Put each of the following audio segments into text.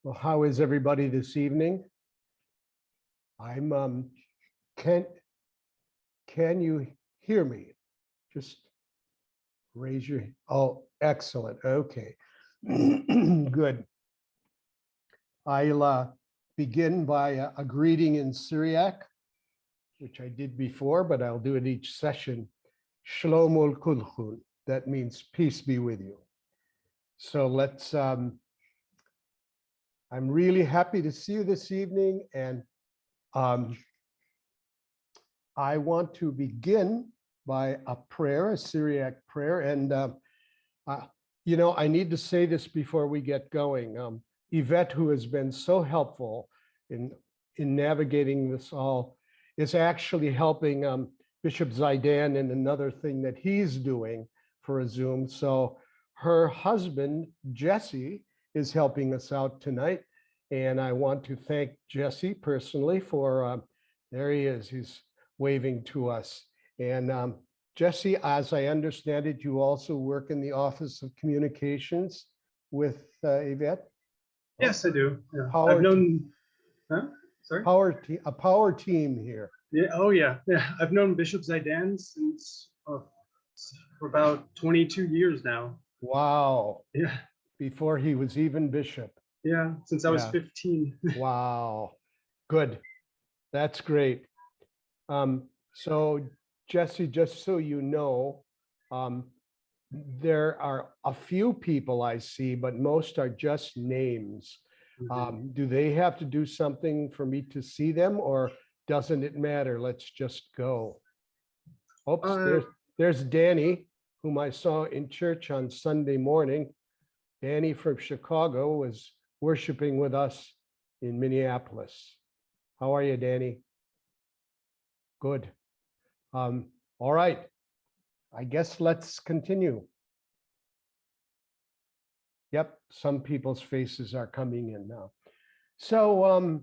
Well, how is everybody this evening? I'm can you hear me? Just raise your, oh, excellent. Okay. Good. I'll begin by a greeting in Syriac, which I did before, but I'll do it each session. Shalom ul kulchun. That means peace be with you. So let's I'm really happy to see you this evening, and I want to begin by a prayer, a Syriac prayer. And, I need to say this before we get going. Yvette, who has been so helpful in navigating this all, is actually helping Bishop Zaidan in another thing that he's doing for a Zoom. So her husband, Jesse, is helping us out tonight. And I want to thank Jesse personally for, there he is, he's waving to us. And Jesse, as I understand it, you also work in the Office of Communications with Yvette? Yes, I do. Yeah. Power I've known, sorry? A power team here. Yeah. Oh, yeah. Yeah. I've known Bishop Zaidan since for about 22 years now. Wow. Yeah. Before he was even bishop. Yeah. Since I was 15. Wow. Good. That's great. So Jesse, just so you know, there are a few people I see, but most are just names. Do they have to do something for me to see them, or doesn't it matter? Let's just go. Oops, there's Danny, whom I saw in church on Sunday morning. Danny from Chicago was worshiping with us in Minneapolis. How are you, Danny? Good. All right. I guess let's continue. Yep, some people's faces are coming in now. So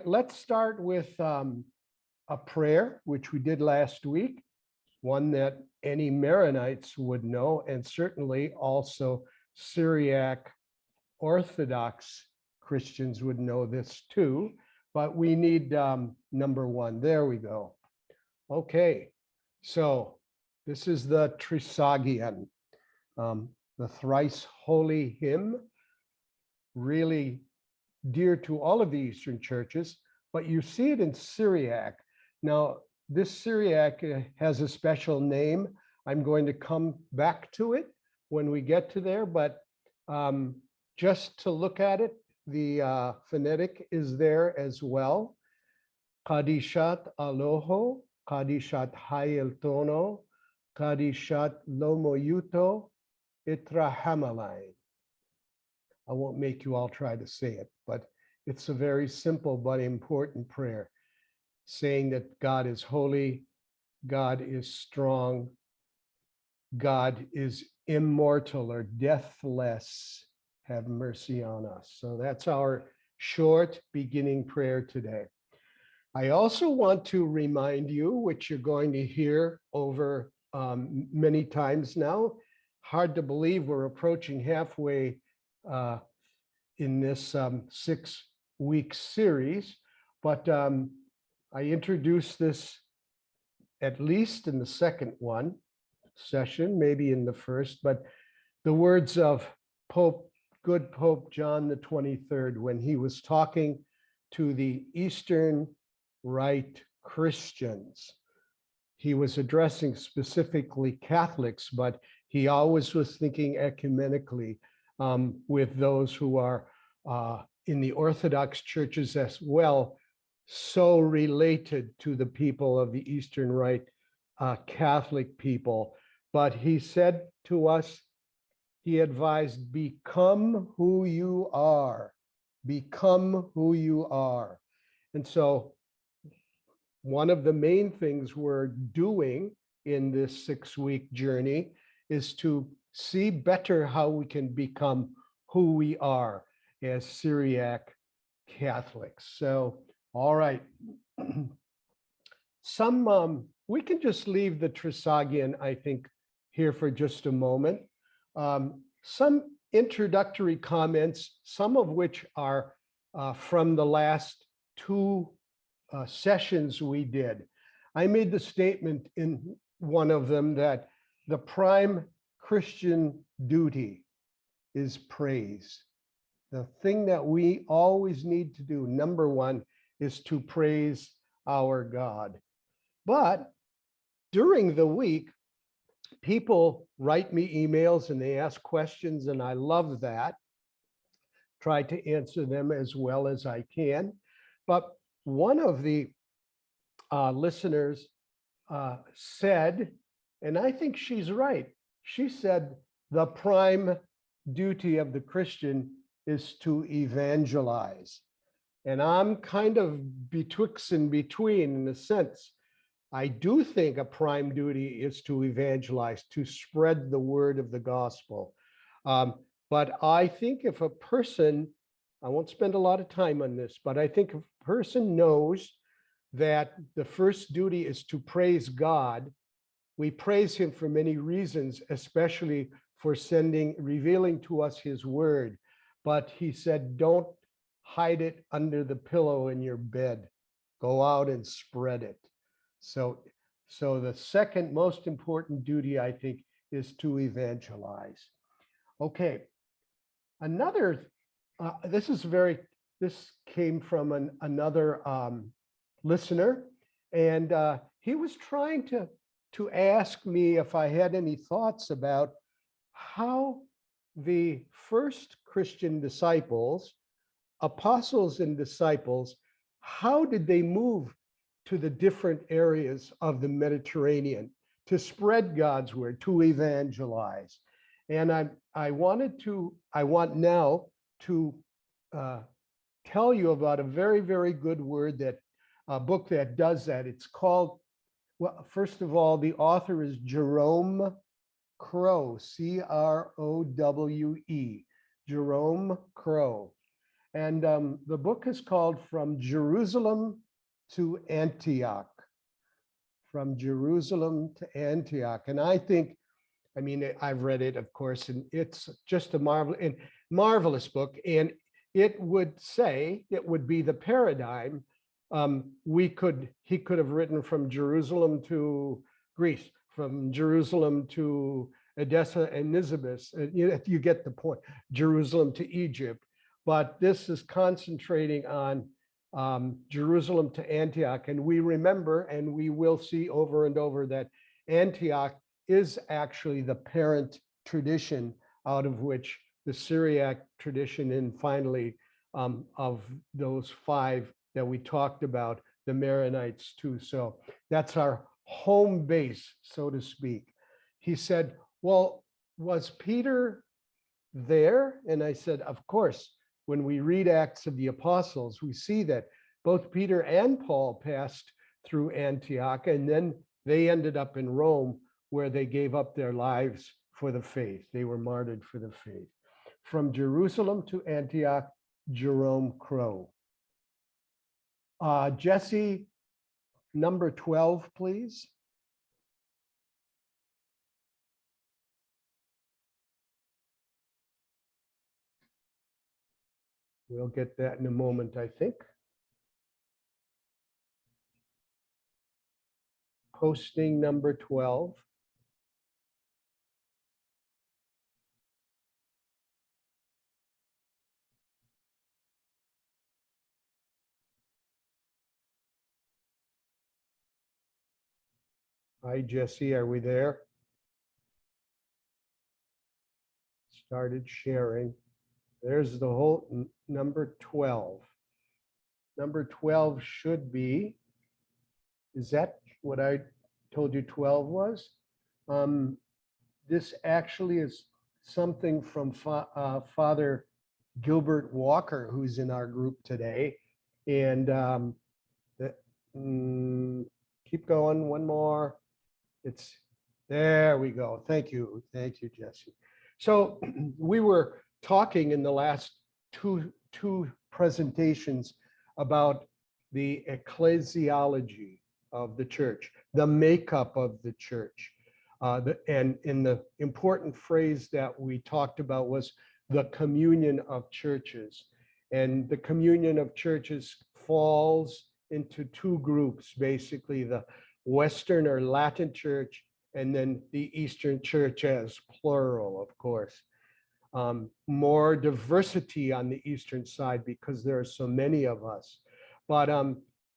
let's start with a prayer, which we did last week, one that any Maronites would know, and certainly also Syriac Orthodox Christians would know this too, but we need number one. There we go. Okay, so this is the Trisagion, the thrice holy hymn, really dear to all of the Eastern churches, but you see it in Syriac. Now, this Syriac has a special name. I'm going to come back to it when we get to there, but just to look at it, the phonetic is there as well. Kadishat aloho, kadishat hayel tono, kadishat lomoyuto, itra hamalain. I won't make you all try to say it, but it's a very simple but important prayer, saying that God is holy, God is strong, God is immortal or deathless. Have mercy on us. So that's our short beginning prayer today. I also want to remind you, which you're going to hear over many times now, hard to believe we're approaching halfway in this 6-week series, but I introduced this at least in the second session, maybe in the first, but the words of good Pope John the 23rd, when he was talking to the Eastern Rite Christians. He was addressing specifically Catholics, but he always was thinking ecumenically with those who are in the Orthodox churches as well, so related to the people of the Eastern Rite Catholic people. But he said to us, he advised, become who you are, become who you are. And so one of the main things we're doing in this 6-week journey is to see better how we can become who we are as Syriac Catholics. So, all right. We can just leave the Trisagion, I think, here for just a moment. Some introductory comments, some of which are from the last two sessions we did. I made the statement in one of them that the prime Christian duty is praise. The thing that we always need to do, number one, is to praise our God. But during the week, people write me emails and they ask questions, and I love that. Try to answer them as well as I can. But one of the listeners said, and I think she's right, she said the prime duty of the Christian is to evangelize. And I'm kind of betwixt and between in a sense. I do think a prime duty is to evangelize, to spread the word of the gospel. But I think if a person, I won't spend a lot of time on this, but I think if a person knows that the first duty is to praise God, we praise him for many reasons, especially for revealing to us his word. But he said, don't hide it under the pillow in your bed. Go out and spread it. So the second most important duty, I think, is to evangelize. Okay, another, this came from another listener, and he was trying to ask me if I had any thoughts about how the first Christian disciples, apostles and disciples, how did they move to the different areas of the Mediterranean to spread God's word, to evangelize. And I want now to tell you about a very, very good book that does that. It's called, well, first of all, the author is Jerome Crow, C-R-O-W-E, Jerome Crow. And the book is called From Jerusalem to Antioch, From Jerusalem to Antioch. And I think, I mean, I've read it, of course, and it's just a marvelous book. And it would say, it would be the paradigm. He could have written from Jerusalem to Greece, from Jerusalem to Edessa and Nisibis. You get the point, Jerusalem to Egypt. But this is concentrating on Jerusalem to Antioch. And we remember, and we will see over and over, that Antioch is actually the parent tradition out of which the Syriac tradition, and finally of those five that we talked about, the Maronites too. So that's our home base, so to speak. He said, well, was Peter there? And I said, of course. When we read Acts of the Apostles, we see that both Peter and Paul passed through Antioch, and then they ended up in Rome, where they gave up their lives for the faith. They were martyred for the faith. From Jerusalem to Antioch, Jerome Crow. Jesse, number 12, please. We'll get that in a moment, I think. Posting number 12. Hi, Jesse, are we there? Started sharing. There's the whole number 12. Number 12 should be, is that what I told you 12 was? This actually is something from Father Gilbert Walker, who's in our group today. And keep going, one more. There we go. Thank you, Jesse. So we were talking in the last two presentations about the ecclesiology of the church, the makeup of the church. And the important phrase that we talked about was the communion of churches. And the communion of churches falls into two groups, basically the Western or Latin church, and then the Eastern church as plural, of course. More diversity on the Eastern side because there are so many of us. But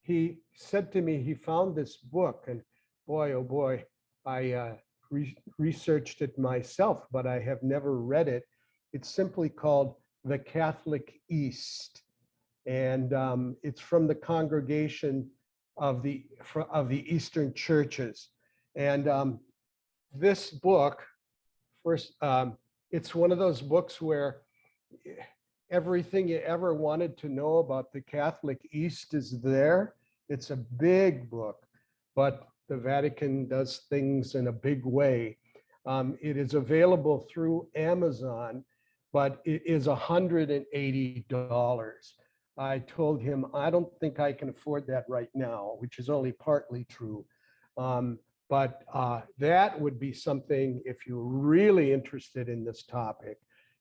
he said to me, he found this book, and boy, oh boy, I researched it myself, but I have never read it. It's simply called The Catholic East. And it's from the congregation of the Eastern churches. And this book, first, it's one of those books where everything you ever wanted to know about the Catholic East is there. It's a big book, but the Vatican does things in a big way. It is available through Amazon, but it is $180. I told him, I don't think I can afford that right now, which is only partly true. But that would be something, if you're really interested in this topic,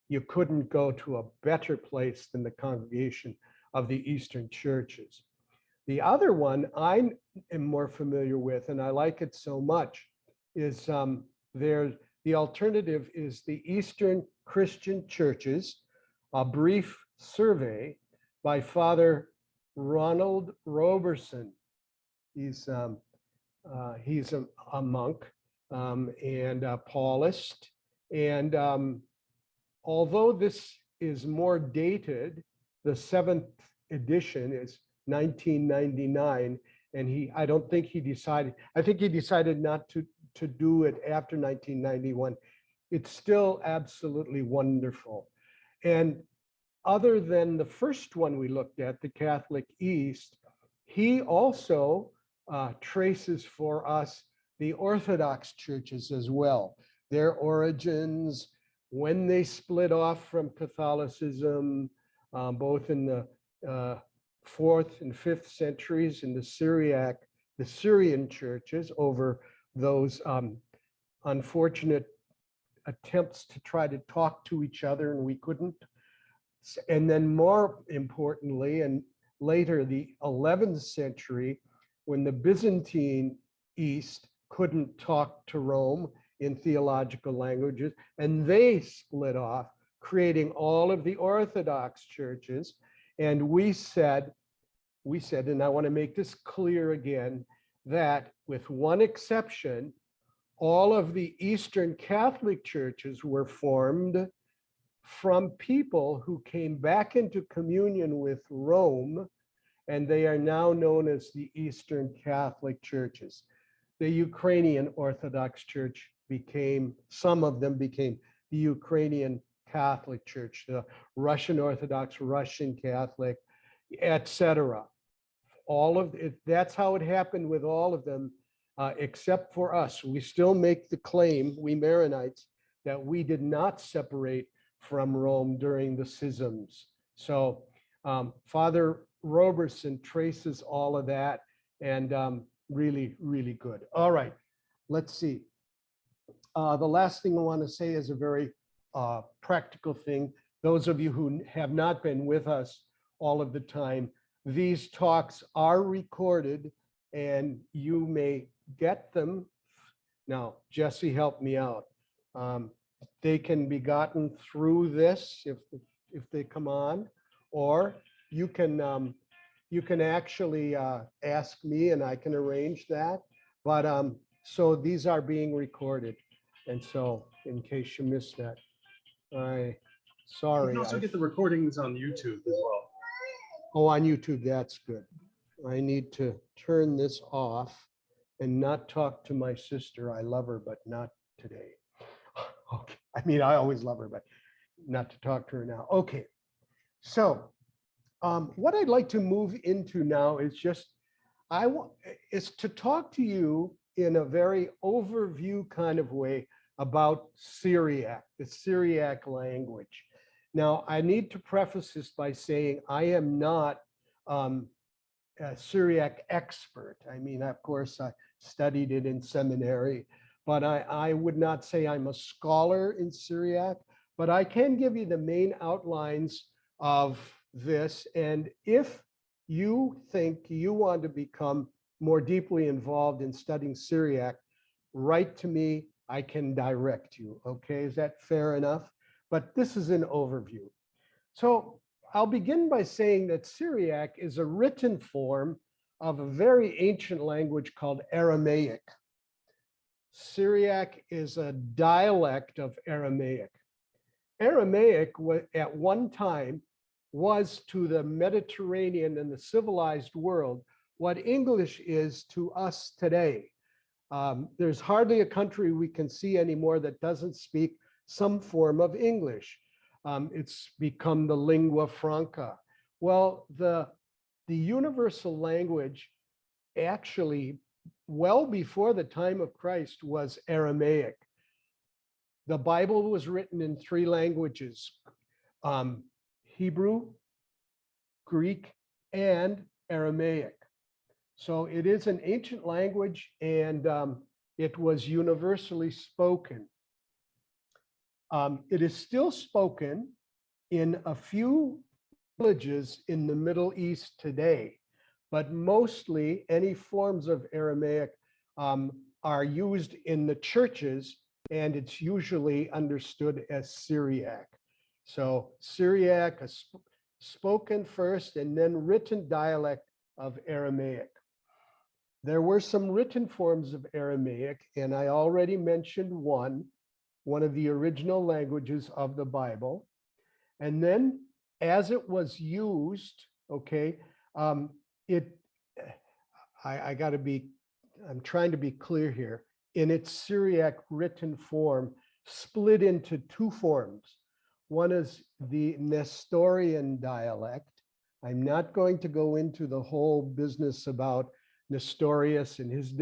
you couldn't go to a better place than the Congregation of the Eastern Churches. The other one I am more familiar with, and I like it so much, is the alternative is the Eastern Christian Churches, a brief survey by Father Ronald Roberson. He's a monk and a Paulist. And although this is more dated, the seventh edition is 1999, and I don't think he decided, I think he decided not to do it after 1991. It's still absolutely wonderful. And other than the first one we looked at, the Catholic East, he also traces for us the Orthodox churches as well, their origins, when they split off from Catholicism, both in the 4th and 5th centuries in the Syrian churches over those unfortunate attempts to try to talk to each other, and we couldn't. And then more importantly, and later the 11th century, when the Byzantine East couldn't talk to Rome in theological languages, and they split off, creating all of the Orthodox churches. And we said, and I want to make this clear again, that with one exception, all of the Eastern Catholic churches were formed from people who came back into communion with Rome, and they are now known as the Eastern Catholic churches. The Ukrainian Orthodox Church some of them became the Ukrainian Catholic Church, the Russian Orthodox, Russian Catholic, etc. All of it, that's how it happened with all of them, except for us. We still make the claim, we Maronites, that we did not separate from Rome during the schisms. So Father Roberson traces all of that, and really, really good. All right, let's see. The last thing I want to say is a very practical thing. Those of you who have not been with us all of the time, these talks are recorded and you may get them. Now, Jesse helped me out. They can be gotten through this if they come on, or you can actually ask me and I can arrange that. But so these are being recorded. And so in case you missed that, You sorry. can also get the recordings on YouTube as well. Oh, on YouTube, that's good. I need to turn this off and not talk to my sister. I love her, but not today. Okay. I mean, I always love her, but not to talk to her now. Okay. So what I'd like to move into now is is to talk to you in a very overview kind of way about Syriac, the Syriac language. Now, I need to preface this by saying I am not a Syriac expert. I mean, of course, I studied it in seminary, but I would not say I'm a scholar in Syriac, but I can give you the main outlines of this. And if you think you want to become more deeply involved in studying Syriac, write to me. I can direct you. Okay, is that fair enough? But this is an overview. So I'll begin by saying that Syriac is a written form of a very ancient language called Aramaic. Syriac is a dialect of Aramaic. Aramaic at one time was to the Mediterranean and the civilized world what English is to us today. There's hardly a country we can see anymore that doesn't speak some form of English. It's become the lingua franca. Well, the universal language actually, well before the time of Christ, was Aramaic. The Bible was written in three languages, Hebrew, Greek, and Aramaic. So it is an ancient language, and it was universally spoken. It is still spoken in a few villages in the Middle East today, but mostly any forms of Aramaic are used in the churches, and it's usually understood as Syriac. So Syriac, a spoken first and then written dialect of Aramaic. There were some written forms of Aramaic, and I already mentioned one of the original languages of the Bible. And then as it was used, okay, I'm trying to be clear here, in its Syriac written form, split into two forms. One is the Nestorian dialect. I'm not going to go into the whole business about Nestorius and his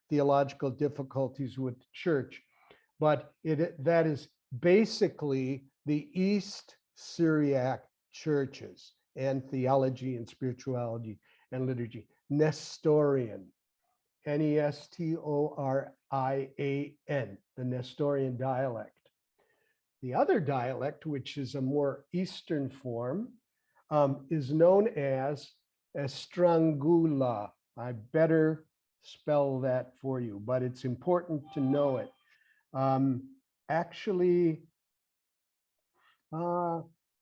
theological difficulties with the church, but that is basically the East Syriac churches and theology and spirituality and liturgy. Nestorian, Nestorian, the Nestorian dialect. The other dialect, which is a more Eastern form, is known as Estrangula. I better spell that for you, but it's important to know it. Actually,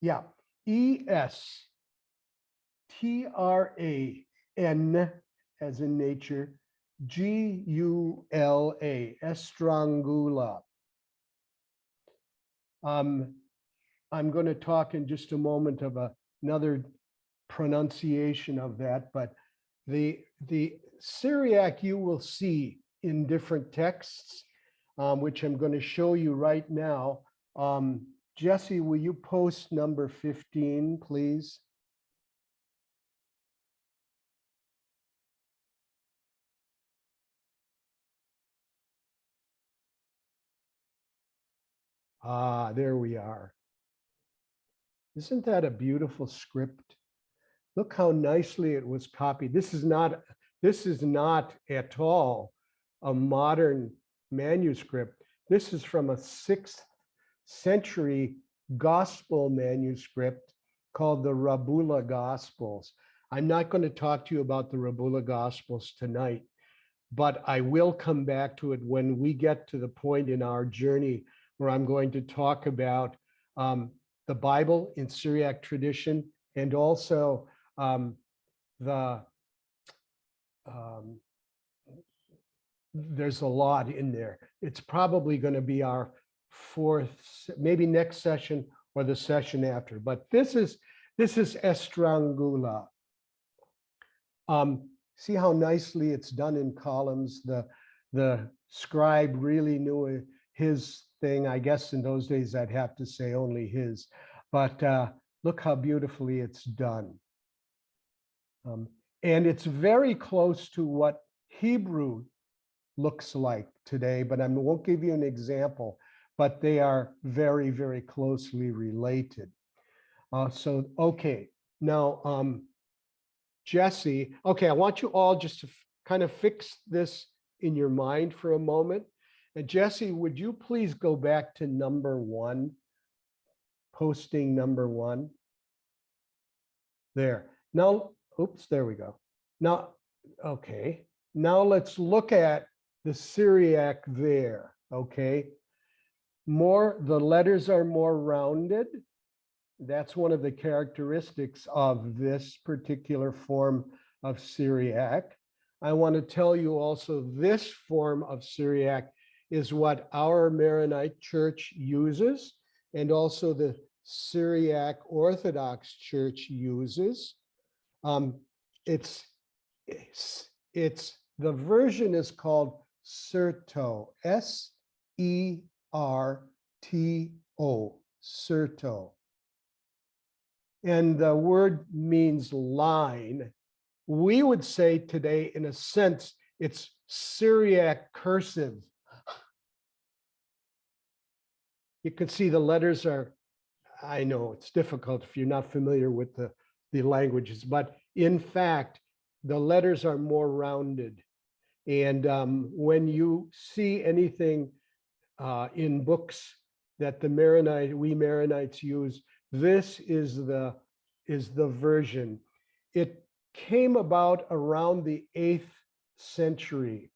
yeah, Estran, as in nature, Gula, Estrangula. I'm going to talk in just a moment of another pronunciation of that, but the Syriac you will see in different texts, which I'm going to show you right now. Jesse, will you post number 15, please? Ah, there we are. Isn't that a beautiful script? Look how nicely it was copied. This is not at all a modern manuscript. This is from a 6th century gospel manuscript called the Rabula Gospels. I'm not going to talk to you about the Rabula Gospels tonight, but I will come back to it when we get to the point in our journey where I'm going to talk about the Bible in Syriac tradition, and also there's a lot in there. It's probably going to be our 4th, maybe next session or the session after. But this is Estrangula. See how nicely it's done in columns. The scribe really knew his thing. I guess in those days I'd have to say only his, but look how beautifully it's done. And it's very close to what Hebrew looks like today, but I won't give you an example, but they are very, very closely related. Okay, now, Jesse, okay, I want you all just to kind of fix this in your mind for a moment. And Jesse, would you please go back to number 1? posting number 1. There. Now, oops, there we go. Now, okay. Now let's look at the Syriac there, okay? The letters are more rounded. That's one of the characteristics of this particular form of Syriac. I want to tell you also this form of Syriac is what our Maronite church uses, and also the Syriac Orthodox Church uses. It's the version is called Serto, S-E-R-T-O, Serto. And the word means line. We would say today, in a sense, it's Syriac cursive. You can see the letters are, I know it's difficult if you're not familiar with the languages, but in fact, the letters are more rounded. And when you see anything in books that we Maronites use, this is the version. It came about around the 8th century,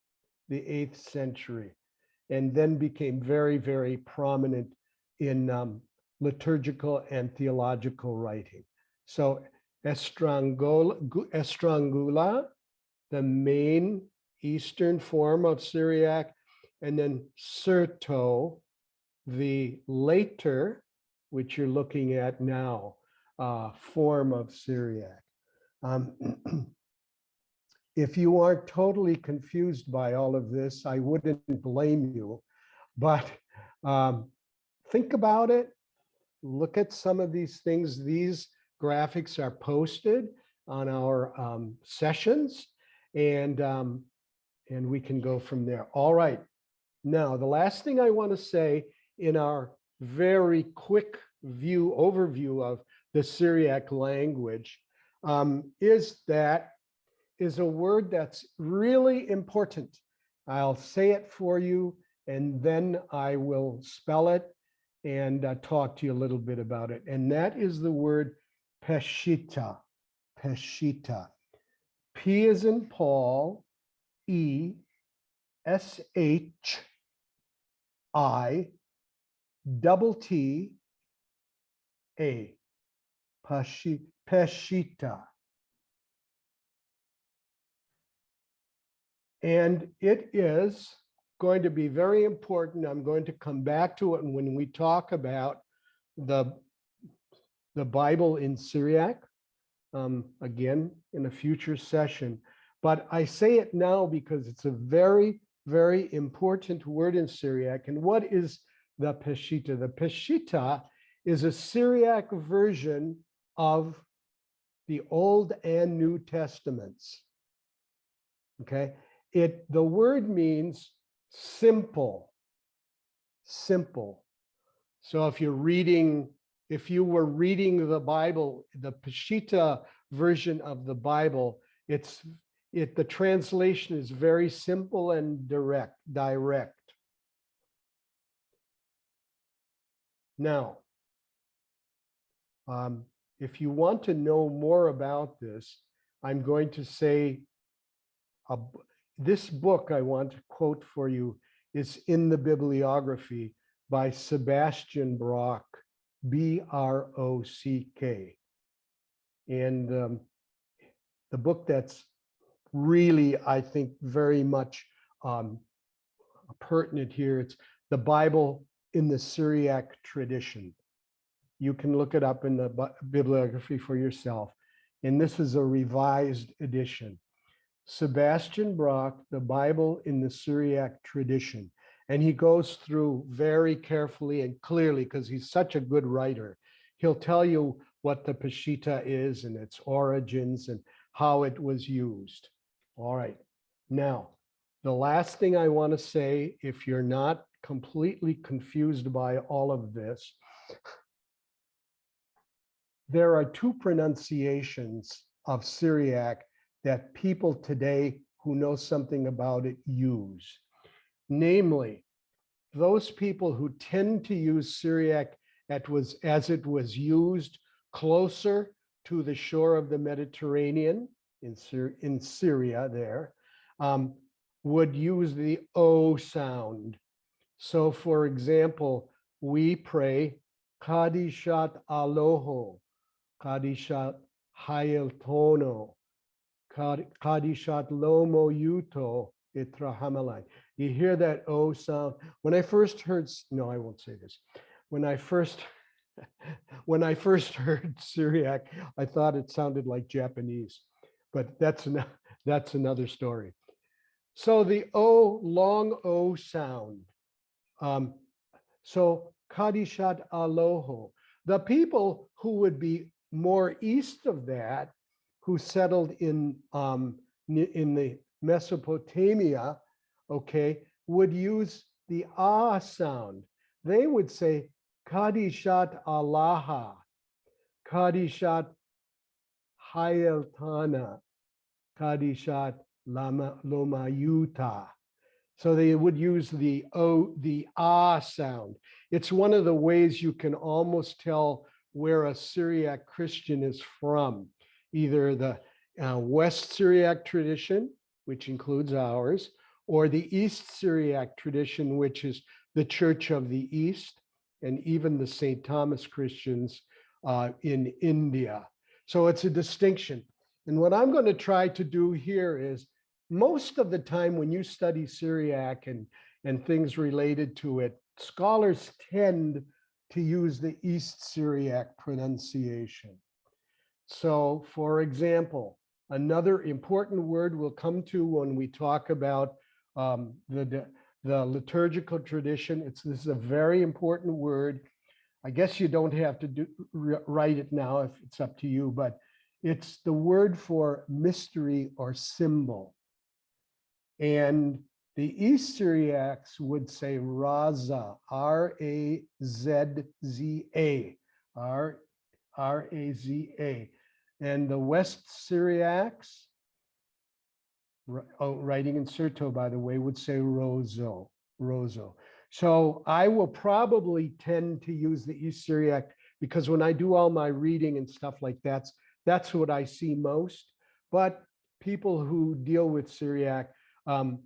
and then became very, very prominent in liturgical and theological writing. So Estrangula, the main Eastern form of Syriac, and then Serto, the later, which you're looking at now, form of Syriac. If you aren't totally confused by all of this, I wouldn't blame you, but think about it. Look at some of these things. These graphics are posted on our sessions, and we can go from there. All right. Now, the last thing I want to say in our very quick overview of the Syriac language is a word that's really important. I'll say it for you, and then I will spell it and talk to you a little bit about it. And that is the word Peshita. Peshita. P as in Paul, E, S-H, I, double T, A. Peshita. And it is going to be very important. I'm going to come back to it when we talk about the Bible in Syriac, again, in a future session. But I say it now because it's a very, very important word in Syriac. And what is the Peshita? The Peshita is a Syriac version of the Old and New Testaments. Okay? The word means simple, simple. So if you were reading the Bible, the Peshita version of the Bible, the translation is very simple and direct. Now, if you want to know more about this, I'm going to say this book I want to quote for you is in the bibliography by Sebastian Brock, B-R-O-C-K. And the book that's really, I think, very much pertinent here, it's The Bible in the Syriac Tradition. You can look it up in the bibliography for yourself. And this is a revised edition. Sebastian Brock, The Bible in the Syriac Tradition. And he goes through very carefully and clearly, because he's such a good writer. He'll tell you what the Peshita is and its origins and how it was used. All right. Now, the last thing I want to say, if you're not completely confused by all of this, there are two pronunciations of Syriac that people today who know something about it use. Namely, those people who tend to use Syriac as it was used closer to the shore of the Mediterranean in Syria there, would use the O sound. So for example, we pray, Kadishat Aloho, Kadishat Hayeltono, Kadishat Lomo Yuto Itrahamalai. You hear that O sound? When I first heard, no, I won't say this. When I first heard Syriac, I thought it sounded like Japanese, but that's another story. So the O, long O sound. So Kadishat Aloho. The people who would be more east of that, who settled in the Mesopotamia, okay, would use the ah sound. They would say Kadishat Alaha, Kadishat Hayeltana, Kadishat Lomayuta. So they would use the O, the ah sound. It's one of the ways you can almost tell where a Syriac Christian is from, either the West Syriac tradition, which includes ours, or the East Syriac tradition, which is the Church of the East, and even the St. Thomas Christians in India. So it's a distinction. And what I'm going to try to do here is, most of the time when you study Syriac and things related to it, scholars tend to use the East Syriac pronunciation. So for example, another important word we'll come to when we talk about the liturgical tradition. This is a very important word. I guess you don't have to write it now if it's up to you, but it's the word for mystery or symbol. And the East Syriacs would say Raza, R-A-Z-Z-A, R-A-Z-A. And the West Syriacs, writing in Surto, by the way, would say Rozo. So I will probably tend to use the East Syriac because when I do all my reading and stuff like that, that's what I see most. But people who deal with Syriac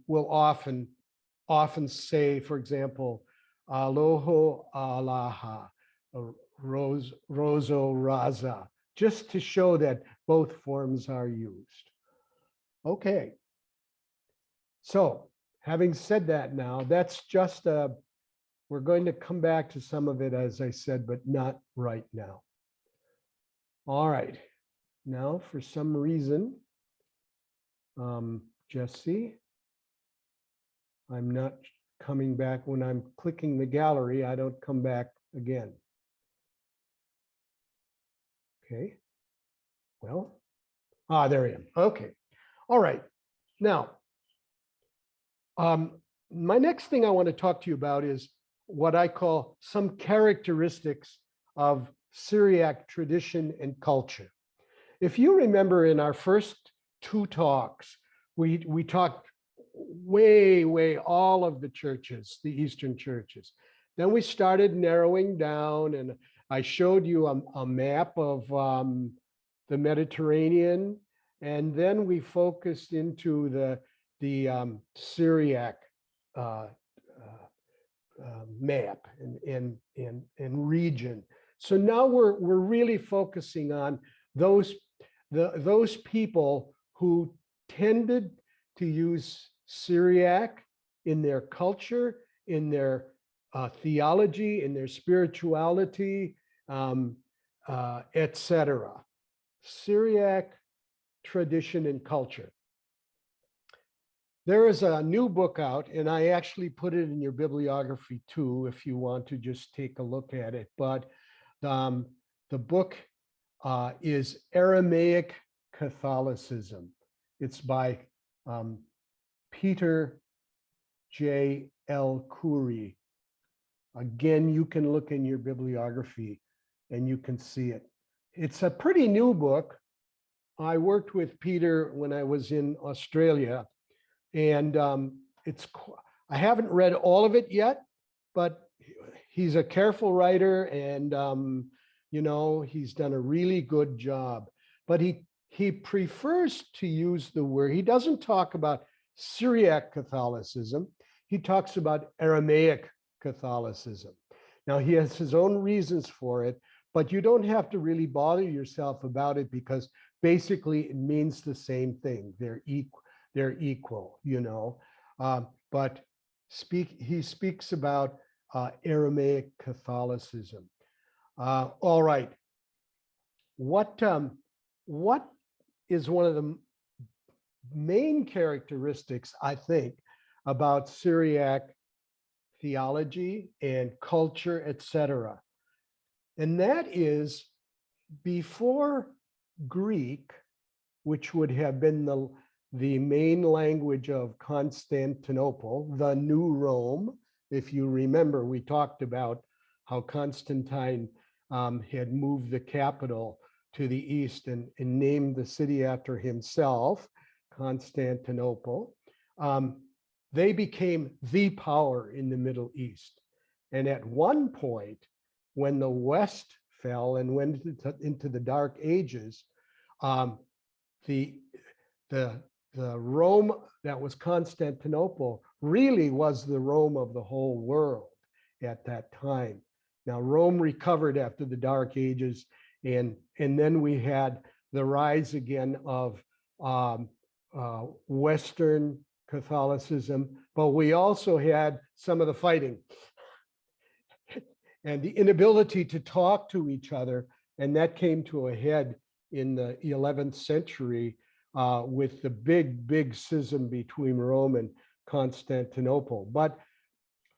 will often say, for example, Aloho Alaha, Rozo Raza, just to show that both forms are used. Okay. So having said that now, that's just we're going to come back to some of it, as I said, but not right now. All right. Now, for some reason, Jesse, I'm not coming back. When I'm clicking the gallery, I don't come back again. Okay. Well, there I am. Okay. All right. Now, my next thing I want to talk to you about is what I call some characteristics of Syriac tradition and culture. If you remember in our first two talks, we talked way all of the churches, the Eastern churches. Then we started narrowing down, and I showed you a map of the Mediterranean, and then we focused into the Syriac map and region. So now we're really focusing on those people who tended to use Syriac in their culture, in their theology, in their spirituality, etc. Syriac tradition and culture. There is a new book out, and I actually put it in your bibliography too, if you want to just take a look at it. But the book is Aramaic Catholicism. It's by Peter J. L. Khoury. Again, you can look in your bibliography and you can see it. It's a pretty new book. I worked with Peter when I was in Australia, and I haven't read all of it yet, but he's a careful writer, and he's done a really good job. But he prefers to use the word. He doesn't talk about Syriac Catholicism. He talks about Aramaic Catholicism. Now, he has his own reasons for it, but you don't have to really bother yourself about it, because basically it means the same thing. They're equal, but he speaks about Aramaic Catholicism. All right. What is one of the main characteristics, I think, about Syriac theology and culture, etc.? And that is, before Greek, which would have been the main language of Constantinople, the New Rome. If you remember, we talked about how Constantine had moved the capital to the east and named the city after himself, Constantinople. They became the power in the Middle East. And at one point, when the West fell and went into the Dark Ages, the Rome that was Constantinople really was the Rome of the whole world at that time. Now, Rome recovered after the Dark Ages, and then we had the rise again of Western Catholicism, but we also had some of the fighting and the inability to talk to each other, and that came to a head in the 11th century with the big schism between Rome and Constantinople. But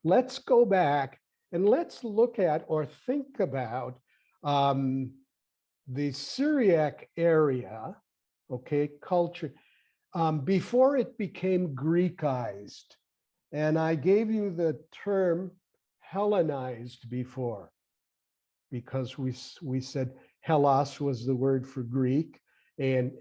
let's go back and let's look at or think about the Syriac area, okay, culture, before it became Greekized. And I gave you the term Hellenized before, because we said Hellas was the word for Greek, and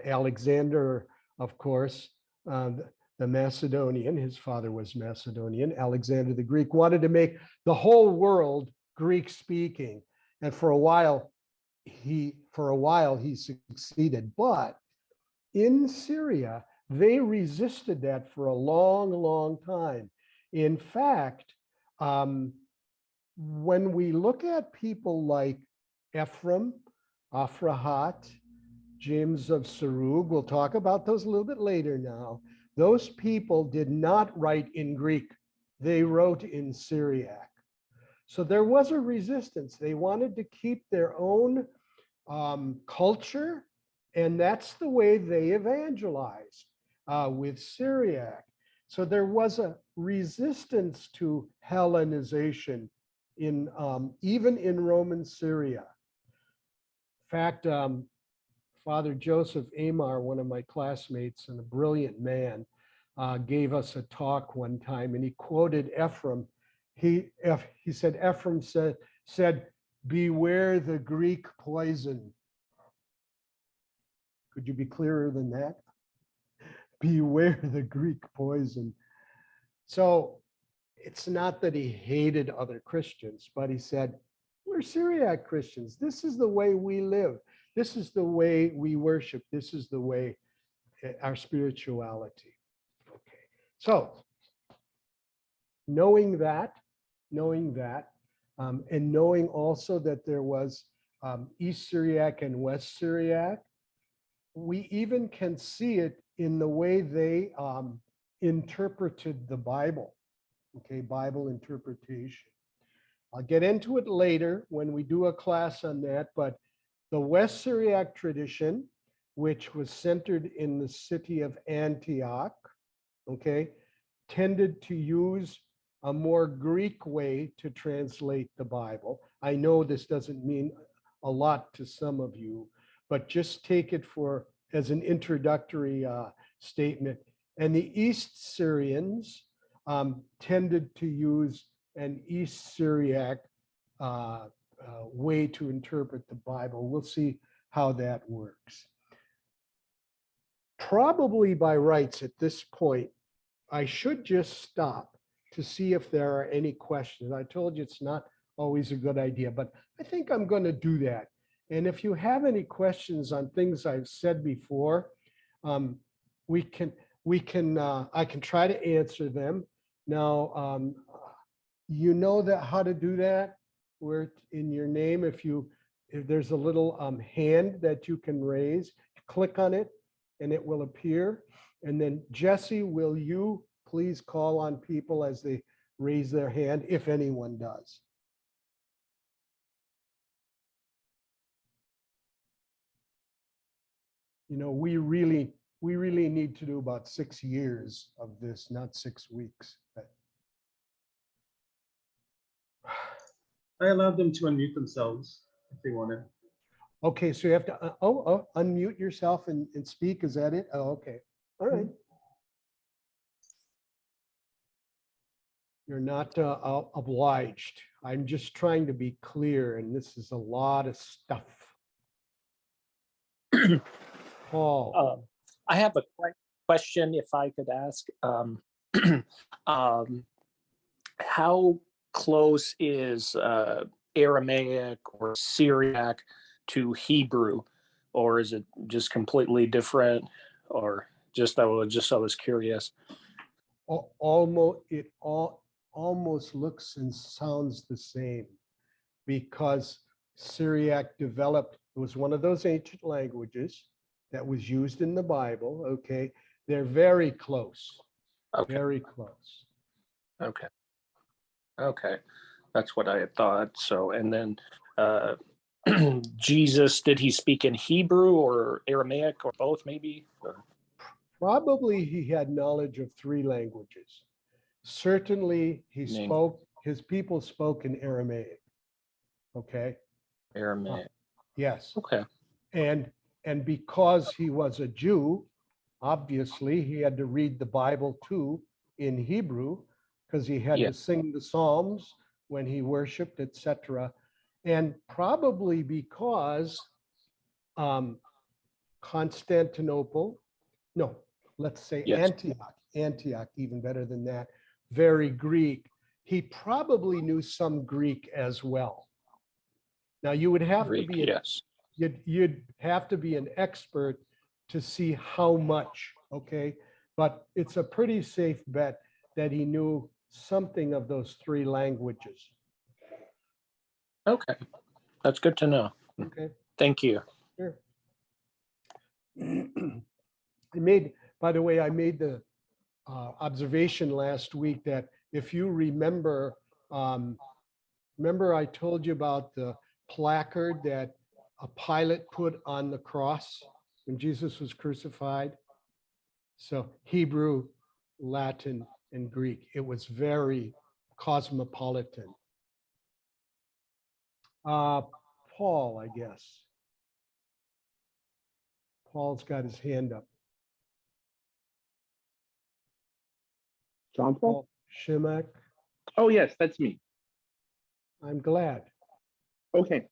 Alexander, of course, the Macedonian, his father was Macedonian, Alexander the Greek, wanted to make the whole world Greek speaking. And for a while he succeeded. But in Syria, they resisted that for a long time. In fact, when we look at people like Ephraim, Aphrahat, James of Sarug, we'll talk about those a little bit later now. Those people did not write in Greek. They wrote in Syriac. So there was a resistance. They wanted to keep their own culture, and that's the way they evangelized with Syriac. So there was a resistance to Hellenization in even in Roman Syria. In fact, Father Joseph Amar, one of my classmates and a brilliant man, gave us a talk one time, and he quoted Ephraim. He said, Ephraim said, "Beware the Greek poison." Could you be clearer than that? Beware the Greek poison. So it's not that he hated other Christians, but he said, we're Syriac Christians. This is the way we live. This is the way we worship. This is the way our spirituality. Okay. So knowing that, and knowing also that there was East Syriac and West Syriac, we even can see it in the way they interpreted the Bible. Okay, Bible interpretation. I'll get into it later when we do a class on that, but the West Syriac tradition, which was centered in the city of Antioch, okay, tended to use a more Greek way to translate the Bible. I know this doesn't mean a lot to some of you, but just take it as an introductory statement. And the East Syrians tended to use an East Syriac way to interpret the Bible. We'll see how that works. Probably by rights at this point, I should just stop to see if there are any questions. I told you it's not always a good idea, but I think I'm going to do that. And if you have any questions on things I've said before, we can I can try to answer them. Now, you know that how to do that, where in your name, if there's a little hand that you can raise, click on it and it will appear. And then Jesse, will you please call on people as they raise their hand, if anyone does? You know, we really need to do about 6 years of this, not 6 weeks. But I allowed them to unmute themselves if they wanted. okay, so you have to unmute yourself and speak. Is that it? Oh, okay. All right. You're not obliged. I'm just trying to be clear, and this is a lot of stuff. Paul. I have a question, if I could ask. How close is Aramaic or Syriac to Hebrew, or is it just completely different? Or I was curious. Almost looks and sounds the same, because Syriac developed, it was one of those ancient languages that was used in the Bible. Okay, they're very close. Okay. Very close. Okay, that's what I had thought. So, and then Jesus, did he speak in Hebrew or Aramaic or both, maybe? Probably he had knowledge of 3 languages. Certainly his people spoke in Aramaic. Okay. Aramaic. Yes. Okay. And because he was a Jew, obviously he had to read the Bible too in Hebrew, because he had to sing the Psalms when he worshiped, etc. And probably because Constantinople, no, let's say Antioch, even better than that, very Greek. He probably knew some Greek as well. Now you would have to be you'd have to be an expert to see how much, okay? But it's a pretty safe bet that he knew something of those 3 languages. Okay, that's good to know. Okay. Thank you. Sure. By the way, I made the observation last week that if you remember I told you about the placard that a Pilate put on the cross when Jesus was crucified? So Hebrew, Latin, and Greek. It was very cosmopolitan. Paul, I guess. Paul's got his hand up. John Paul? Shimak. Oh, yes, that's me. I'm glad. Okay.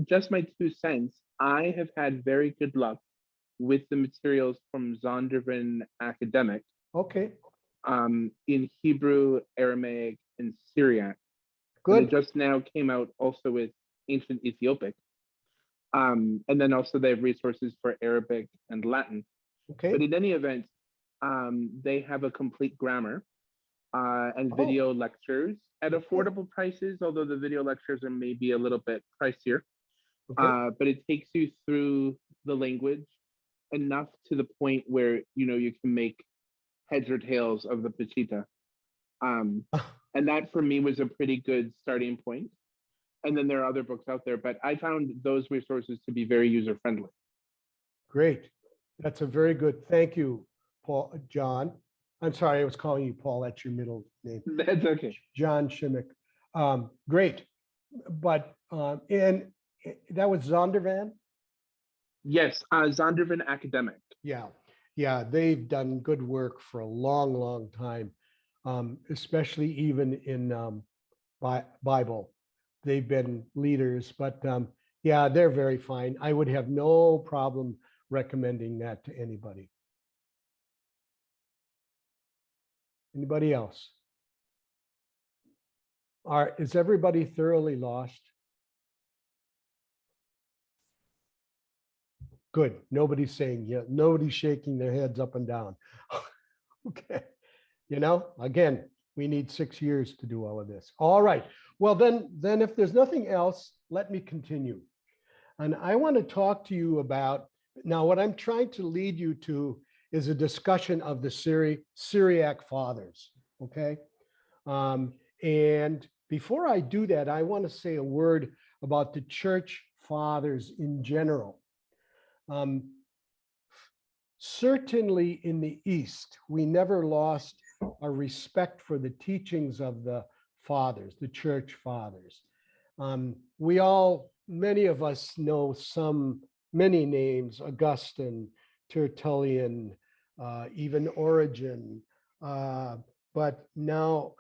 Just my 2 cents. I have had very good luck with the materials from Zondervan Academic. Okay. In Hebrew, Aramaic, and Syriac. Good. And it just now came out also with ancient Ethiopic. And then also they have resources for Arabic and Latin. Okay. But in any event, they have a complete grammar and video lectures at affordable prices, although the video lectures are maybe a little bit pricier. Okay. But it takes you through the language enough to the point where you can make heads or tails of the Peshitta. And that for me was a pretty good starting point. And then there are other books out there, but I found those resources to be very user-friendly. Great. That's a very good, thank you, John. I'm sorry, I was calling you Paul. That's your middle name. That's okay. John Shimak. Great. But, and that was Zondervan? Yes, Zondervan Academic. Yeah, they've done good work for a long, long time, especially even in Bible. They've been leaders, but yeah, they're very fine. I would have no problem recommending that to anybody. Anybody else? Is everybody thoroughly lost? Good. Nobody's saying yeah. Nobody's shaking their heads up and down. Okay. You know, again, we need 6 years to do all of this. All right. Well, then if there's nothing else, let me continue. And I want to talk to you about, now what I'm trying to lead you to is a discussion of the Syriac fathers. Okay. And before I do that, I want to say a word about the church fathers in general. Certainly in the East, we never lost our respect for the teachings of the fathers, the church fathers. Many of us know many names: Augustine, Tertullian, even Origen, but now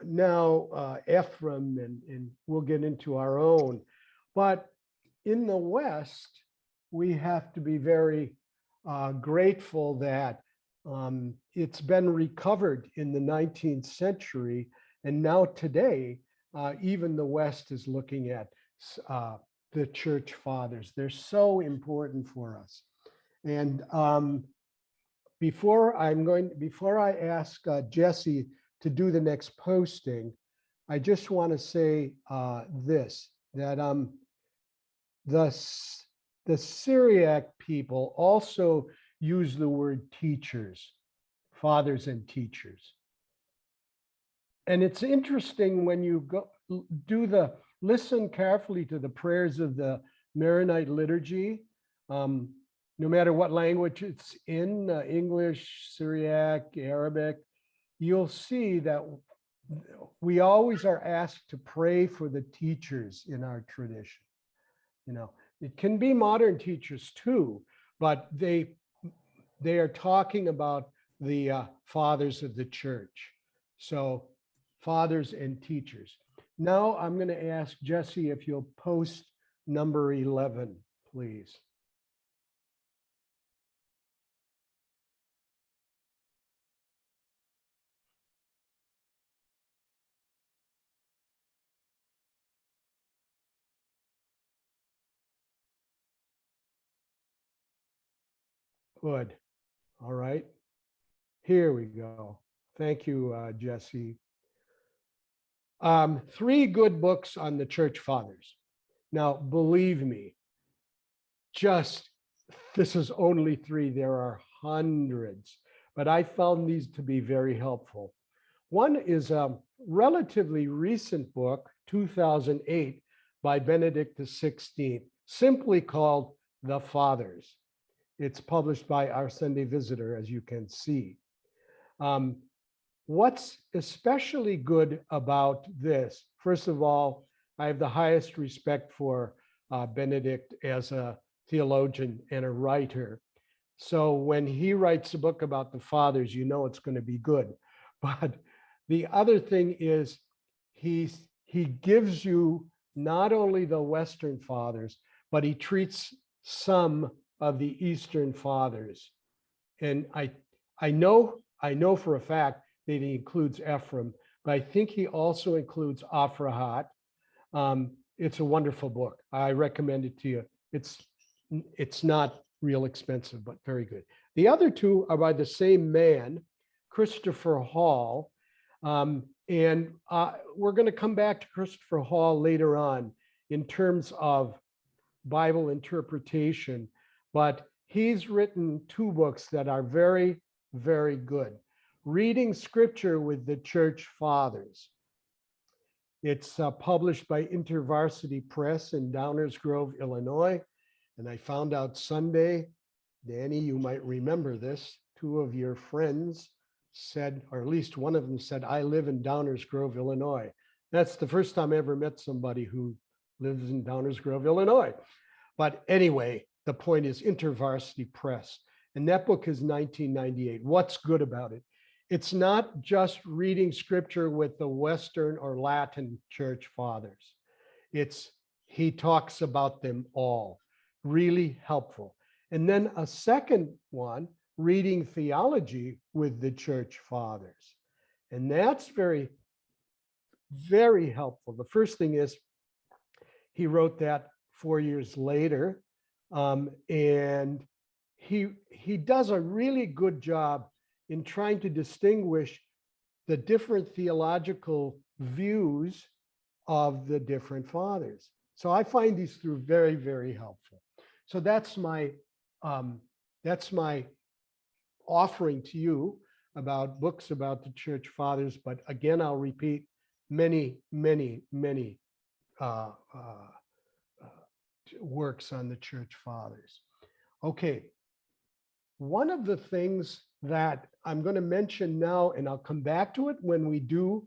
Ephraim, and we'll get into our own. But in the West, we have to be very grateful that it's been recovered in the 19th century. And now today, even the West is looking at the church fathers. They're so important for us. And before I ask Jesse to do the next posting, I just want to say this, that the Syriac people also use the word teachers, fathers and teachers. And it's interesting when you listen carefully to the prayers of the Maronite liturgy, no matter what language it's in, English, Syriac, Arabic, you'll see that we always are asked to pray for the teachers in our tradition. You know, it can be modern teachers too, but they are talking about the fathers of the church. So fathers and teachers. Now I'm going to ask Jesse if you'll post number 11, please. Good. All right. Here we go. Thank you, Jesse. 3 good books on the church fathers. Now, believe me, this is only 3. There are hundreds, but I found these to be very helpful. One is a relatively recent book, 2008, by Benedict XVI, simply called The Fathers. It's published by Our Sunday Visitor, as you can see. What's especially good about this, first of all, I have the highest respect for Benedict as a theologian and a writer. So when he writes a book about the fathers, you know it's going to be good. But the other thing is he gives you not only the Western fathers, but he treats some of the Eastern fathers. And I know for a fact that he includes Ephraim, but I think he also includes Aphrahat. It's a wonderful book. I recommend it to you. It's not real expensive, but very good. The other 2 are by the same man, Christopher Hall. And we're going to come back to Christopher Hall later on in terms of Bible interpretation, but he's written 2 books that are very, very good. Reading Scripture with the Church Fathers. It's published by InterVarsity Press in Downers Grove, Illinois. And I found out Sunday, Danny, you might remember this, 2 of your friends said, or at least one of them said, I live in Downers Grove, Illinois. That's the first time I ever met somebody who lives in Downers Grove, Illinois. But anyway, the point is InterVarsity Press. And that book is 1998. What's good about it? It's not just reading Scripture with the Western or Latin church fathers. He talks about them all. Really helpful. And then a second one, reading theology with the church fathers. And that's very very helpful. The first thing is he wrote that 4 years later, and he does a really good job in trying to distinguish the different theological views of the different fathers. So I find these through very, very helpful. So that's my offering to you about books about the church fathers. But again, I'll repeat, many works on the church fathers. Okay. One of the things that I'm going to mention now, and I'll come back to it when we do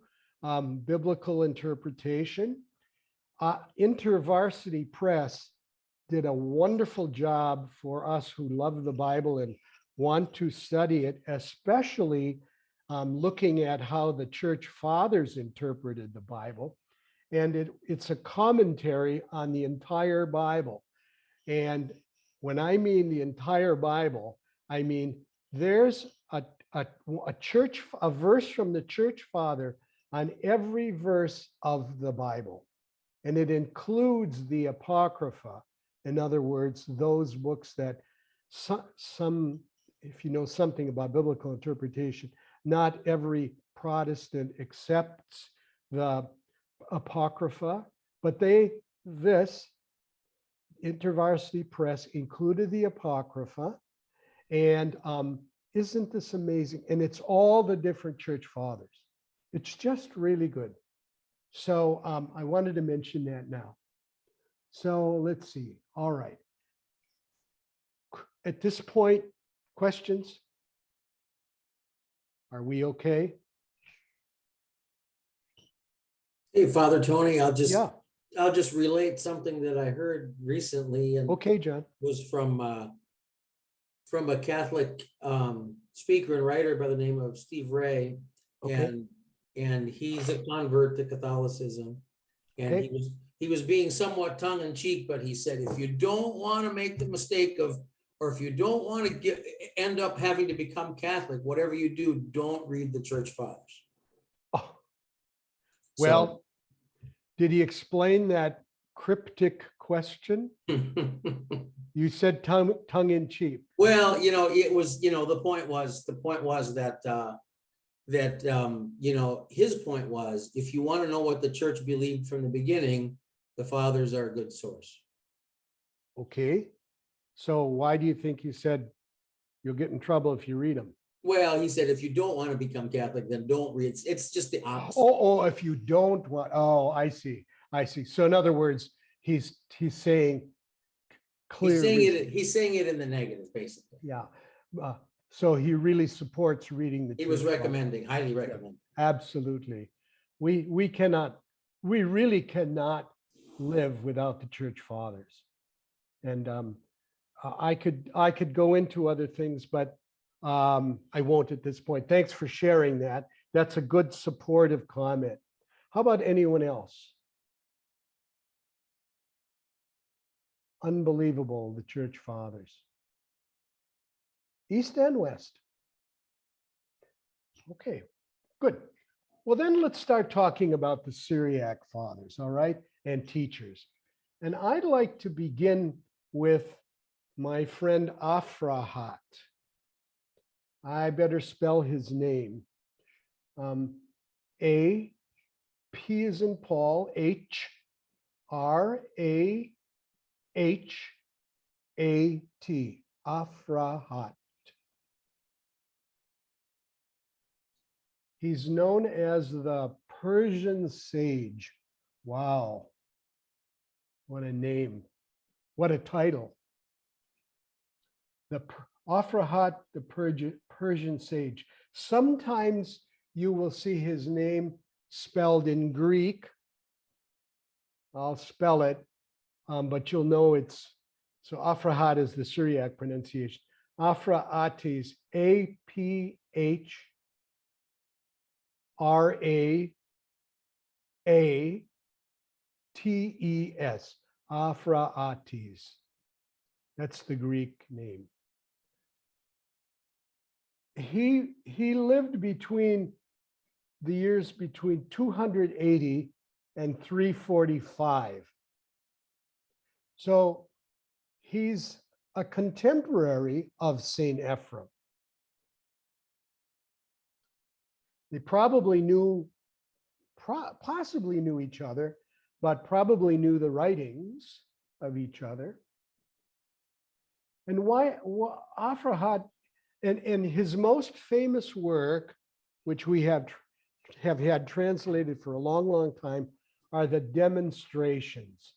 biblical interpretation, InterVarsity Press did a wonderful job for us who love the Bible and want to study it, especially looking at how the church fathers interpreted the Bible. And it's a commentary on the entire Bible. And when I mean the entire Bible, I mean there's a verse from the church father on every verse of the Bible. And it includes the Apocrypha. In other words, those books that some, if you know something about biblical interpretation, not every Protestant accepts the Apocrypha, but this InterVarsity Press included the Apocrypha. And isn't this amazing? And it's all the different church fathers. It's just really good. So I wanted to mention that now. So let's see. All right. At this point, questions? Are we okay? Hey, Father Tony, I'll Yeah. just relate something that I heard recently, and Okay, John. was from a Catholic speaker and writer by the name of Steve Ray, Okay. and he's a convert to Catholicism, and Okay. he was being somewhat tongue in cheek, but he said, if you don't want to make the mistake of, or if you don't want to end up having to become Catholic, whatever you do, don't read the church fathers. Oh, So- well, did he explain that cryptic question? You said tongue in cheek. Well, it was, the point was that his point was, if you want to know what the church believed from the beginning, the fathers are a good source. Okay. So why do you think he said you'll get in trouble if you read them? Well, he said, if you don't want to become Catholic, then don't read. It's just the opposite. Oh, if you don't want, I see. So in other words, he's saying clear. He's saying it in the negative, basically. Yeah. So he really supports reading the. He was church recommending, highly recommending. Absolutely. We really cannot live without the church fathers. And I could go into other things, but I won't at this point. Thanks for sharing that. That's a good supportive comment. How about anyone else? Unbelievable, the church fathers. East and West. Okay, good. Well, then let's start talking about the Syriac fathers, all right, and teachers. And I'd like to begin with my friend Afrahat. I better spell his name. A, P as in Paul, H, R, A, H, A, T, Afrahat. He's known as the Persian sage. Wow. What a name. What a title. The Afrahat, the Persian sage. Sometimes you will see his name spelled in Greek. I'll spell it, but you'll know it's, so Afrahat is the Syriac pronunciation. Afrahates, Aphraates, Afrahates. That's the Greek name. He lived between the years between 280 and 345. So he's a contemporary of Saint Ephrem. They probably knew, possibly knew each other, but probably knew the writings of each other. And why Afrahat, and his most famous work, which we have had translated for a long, long time, are the demonstrations.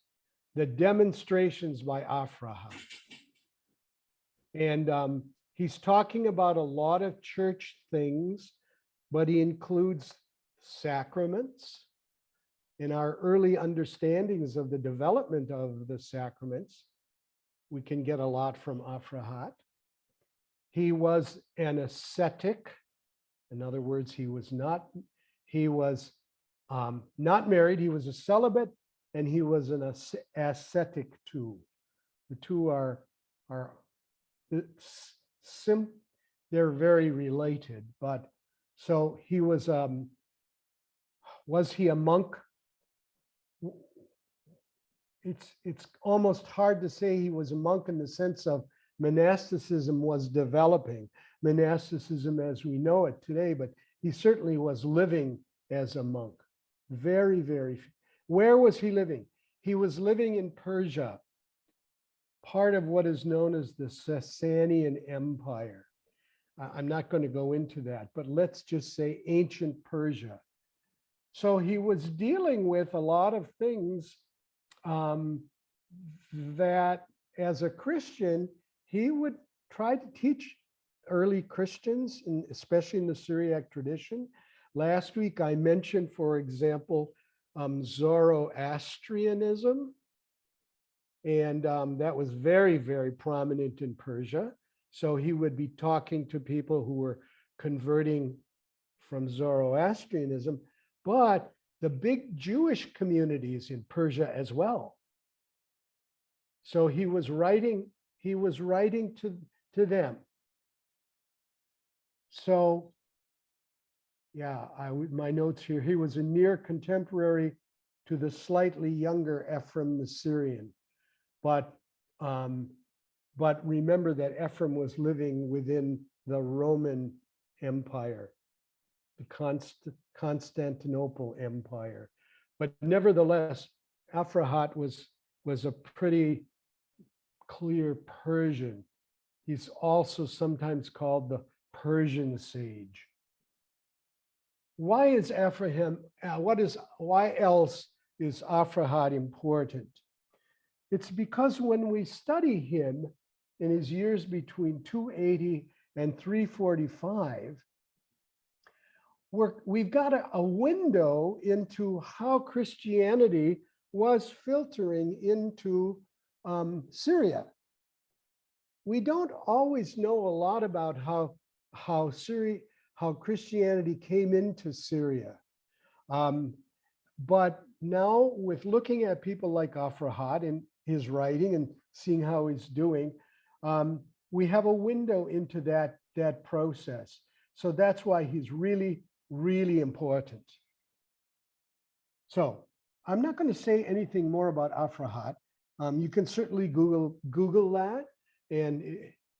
The demonstrations by Afrahat. And he's talking about a lot of church things, but he includes sacraments. In our early understandings of the development of the sacraments, we can get a lot from Afrahat. He was an ascetic. In other words, he was not married. He was a celibate, and he was an ascetic too. The two are they're very related. But so he was he a monk? It's almost hard to say he was a monk in the sense of monasticism was developing, monasticism as we know it today, but he certainly was living as a monk. Very, very. Where was he living? He was living in Persia, part of what is known as the Sasanian Empire. I'm not going to go into that, but let's just say ancient Persia. So he was dealing with a lot of things that as a Christian, he would try to teach early Christians, especially in the Syriac tradition. Last week, I mentioned, for example, Zoroastrianism, and that was very, very prominent in Persia. So he would be talking to people who were converting from Zoroastrianism, but the big Jewish communities in Persia as well. So he was writing to them. So yeah, my notes here, he was a near contemporary to the slightly younger Ephrem the Syrian. But remember that Ephrem was living within the Roman Empire, the Constantinople Empire. But nevertheless, Afrahat was a pretty clear Persian. He's also sometimes called the Persian sage. Why is why else is Afrahat important? It's because when we study him in his years between 280 and 345, we've got a window into how Christianity was filtering into Syria. We don't always know a lot about how Christianity came into Syria. But now with looking at people like Afrahat and his writing and seeing how he's doing, we have a window into that process. So that's why he's really, really important. So I'm not going to say anything more about Afrahat. You can certainly Google that. And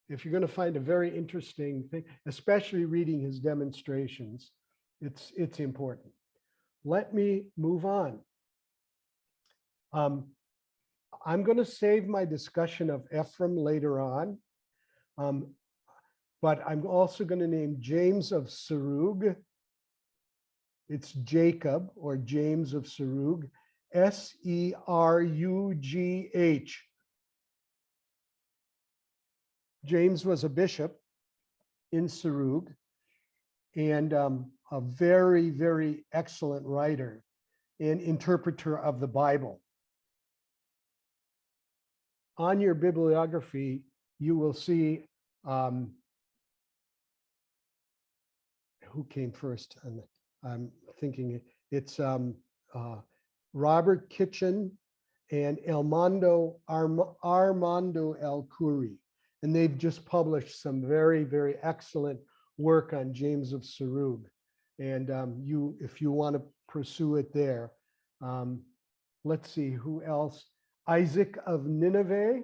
if you're going to find a very interesting thing, especially reading his demonstrations, it's important. Let me move on. I'm going to save my discussion of Ephrem later on, but I'm also going to name James of Serug. It's Jacob or James of Serug, S-E-R-U-G-H. James was a bishop in Serug and a very, very excellent writer and interpreter of the Bible. On your bibliography, you will see who came first. I'm thinking it's Robert Kitchen and Armando El Khoury. And they've just published some very, very excellent work on James of Serug. And if you want to pursue it there. Let's see, who else? Isaac of Nineveh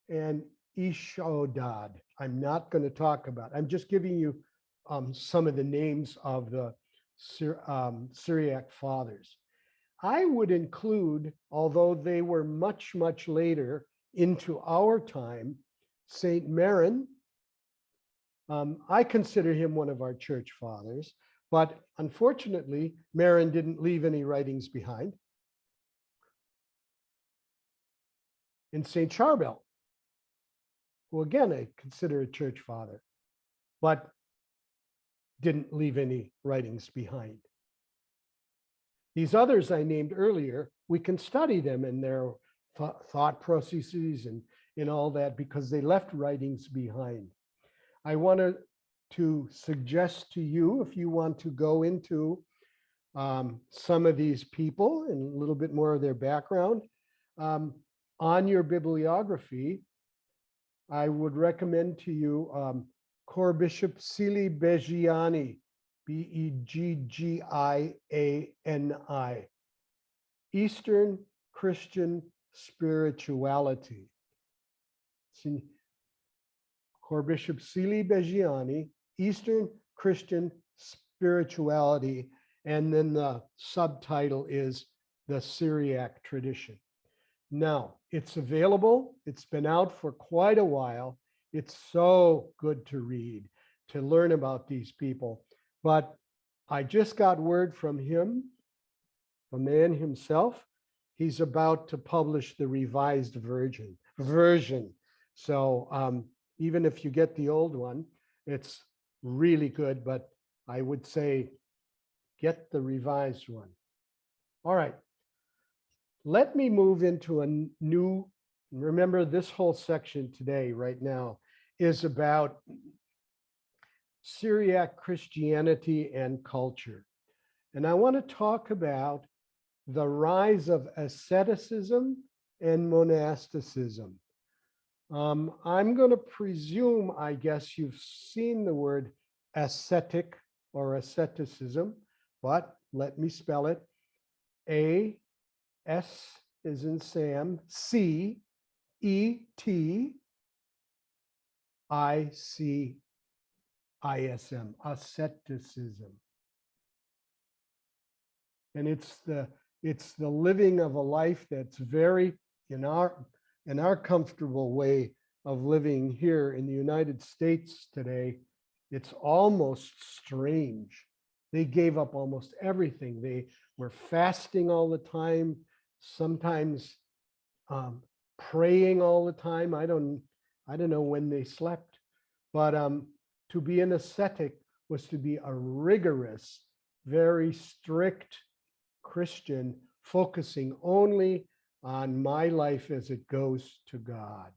and Ishodad. I'm not going to talk about. I'm just giving you some of the names of the Syriac fathers. I would include, although they were much, much later into our time, Saint Maron. I consider him one of our church fathers, but unfortunately, Maron didn't leave any writings behind. And Saint Charbel, who again I consider a church father, but didn't leave any writings behind. These others I named earlier, we can study them in their thought processes and in all that because they left writings behind. I wanted to suggest to you, if you want to go into some of these people and a little bit more of their background, on your bibliography, I would recommend to you Core Bishop Sili Beggiani, Beggiani, Eastern Christian Spirituality. Core Bishop Sili Beggiani, Eastern Christian Spirituality, and then the subtitle is The Syriac Tradition. Now, it's available. It's been out for quite a while. It's so good to read, to learn about these people. But I just got word from him, the man himself. He's about to publish the revised version. So even if you get the old one, it's really good, but I would say get the revised one. All right. Let me move into a new, remember this whole section today, right now, is about Syriac Christianity and culture. And I want to talk about the rise of asceticism and monasticism. I'm going to presume, I guess you've seen the word ascetic or asceticism, but let me spell it. A S is in Sam, C, E, T, I, C, I, S, M, asceticism. And it's the living of a life that's very, in our comfortable way of living here in the United States today, it's almost strange. They gave up almost everything. They were fasting all the time, sometimes praying all the time. I don't know when they slept, but to be an ascetic was to be a rigorous, very strict Christian, focusing only on my life as it goes to God.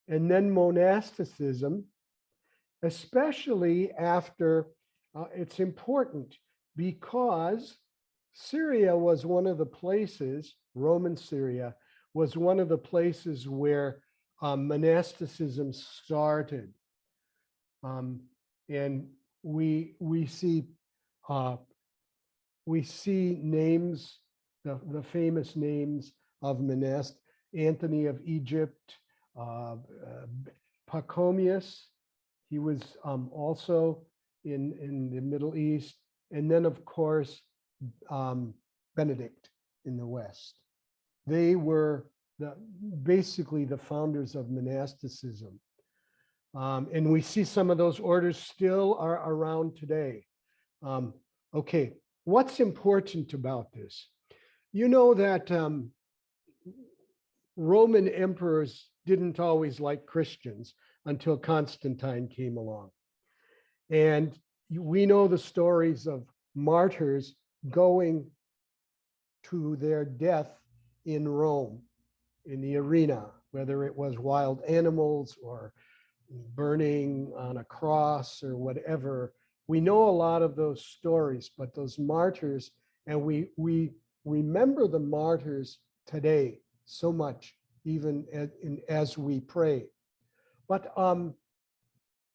And then monasticism, especially after, it's important because Syria was one of the places, Roman Syria was one of the places where monasticism started. And we see names, the famous names of monastics, Anthony of Egypt, Pachomius, he was also in the Middle East, and then of course, Benedict in the West. They were basically the founders of monasticism. And we see some of those orders still are around today. Okay, what's important about this? You know that Roman emperors didn't always like Christians until Constantine came along. And we know the stories of martyrs going to their death in Rome, in the arena, whether it was wild animals or burning on a cross or whatever. We know a lot of those stories, but those martyrs, and we remember the martyrs today so much, even as we pray. But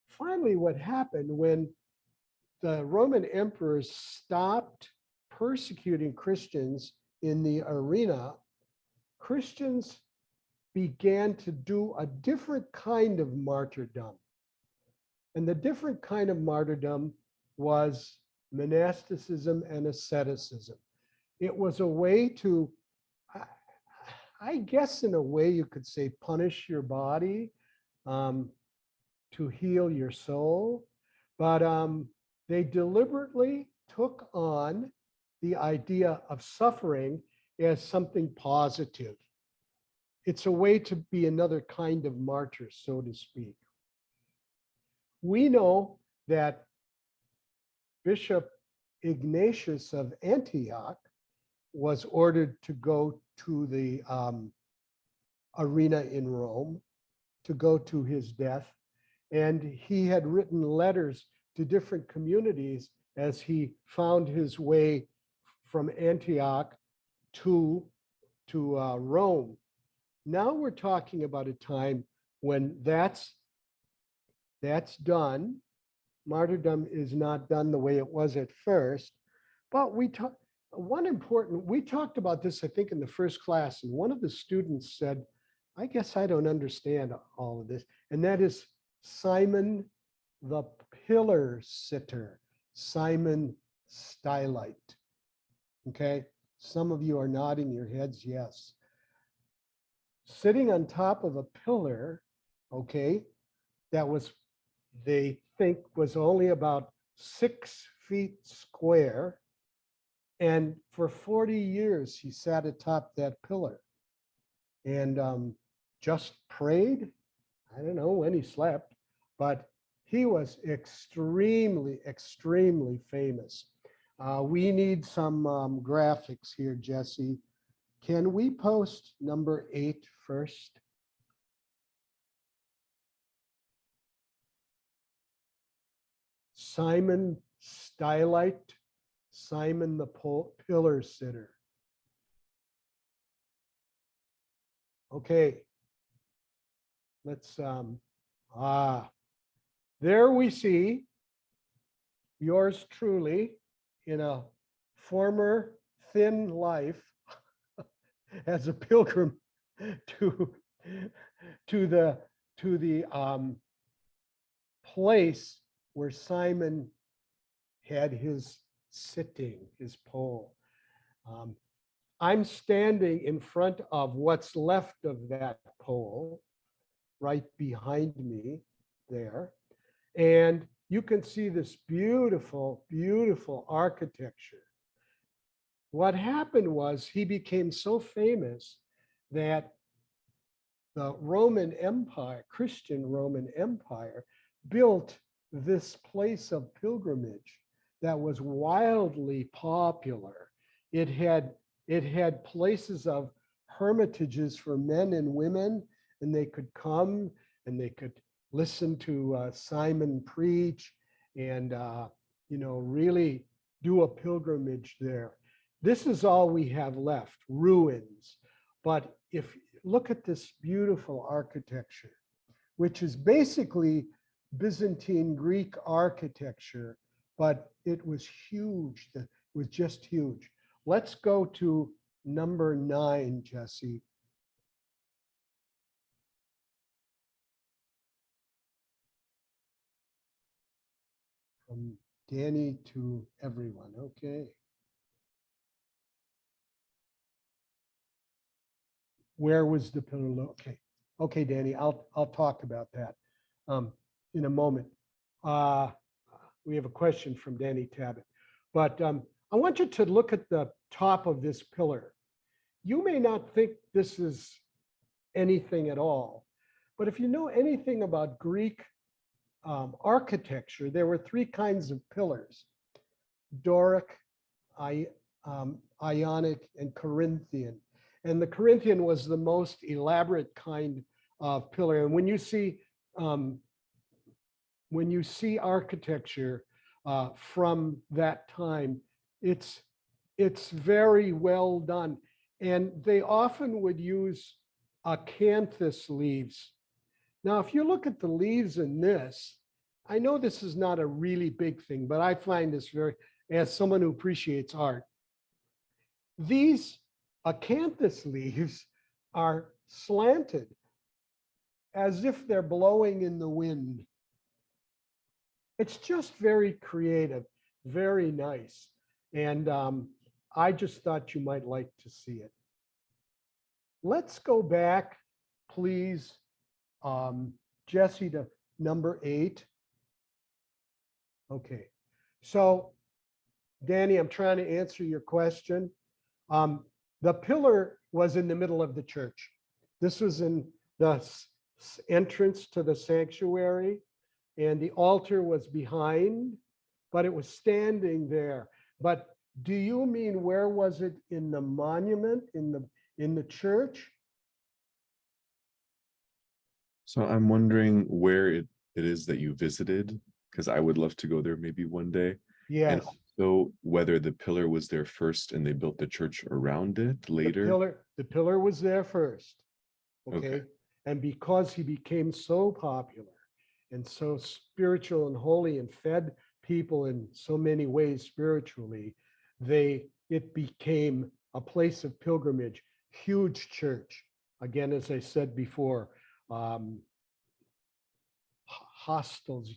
finally, what happened when the Roman emperors stopped persecuting Christians in the arena, Christians began to do a different kind of martyrdom. And the different kind of martyrdom was monasticism and asceticism. It was a way to, I guess in a way you could say, punish your body, to heal your soul. But they deliberately took on the idea of suffering as something positive. It's a way to be another kind of martyr, so to speak. We know that Bishop Ignatius of Antioch was ordered to go to the arena in Rome, to go to his death. And he had written letters to different communities as he found his way from Antioch to Rome. Now we're talking about a time when that's done. Martyrdom is not done the way it was at first, but we talked about this, I think, in the first class, and one of the students said, I guess I don't understand all of this, and that is Simon the pillar sitter, Simon Stylite. Okay, some of you are nodding your heads, yes. Sitting on top of a pillar, okay, that was, they think, was only about 6 feet square. And for 40 years, he sat atop that pillar and just prayed. I don't know when he slept, but he was extremely, extremely famous. We need some graphics here, Jesse. Can we post number 8 first? Simon Stylite, Simon the pillar sitter. Okay, let's, there we see yours truly in a former thin life as a pilgrim to the place where Simon had his sitting, his pole. I'm standing in front of what's left of that pole, right behind me there. And you can see this beautiful, beautiful architecture. What happened was he became so famous that the Roman Empire, Christian Roman Empire, built this place of pilgrimage that was wildly popular. It had places of hermitages for men and women, and they could come and they could listen to Simon preach and really do a pilgrimage there. This is all we have left, ruins. But if look at this beautiful architecture, which is basically Byzantine Greek architecture, but it was huge. It was just huge. Let's go to number 9, Jesse. From Danny to everyone, okay. Where was the pillar? Okay, okay, Danny, I'll talk about that in a moment. We have a question from Danny Tabbitt, but I want you to look at the top of this pillar. You may not think this is anything at all, but if you know anything about Greek architecture, there were 3 kinds of pillars: Doric, Ionic, and Corinthian. And the Corinthian was the most elaborate kind of pillar. And when you see architecture from that time, it's very well done. And they often would use acanthus leaves. Now, if you look at the leaves in this, I know this is not a really big thing, but I find this very, as someone who appreciates art, these acanthus leaves are slanted as if they're blowing in the wind. It's just very creative, very nice. And I just thought you might like to see it. Let's go back, please, Jesse, to number 8. Okay, so Danny, I'm trying to answer your question. The pillar was in the middle of the church. This was in the entrance to the sanctuary, and the altar was behind, but it was standing there. But do you mean where was it in the monument, in the church? So I'm wondering where it is that you visited, because I would love to go there maybe one day. And Yes. also whether the pillar was there first and they built the church around it later. The pillar was there first. Okay. Okay. And because he became so popular and so spiritual and holy and fed people in so many ways spiritually, it became a place of pilgrimage, huge church. Again, as I said before, hostels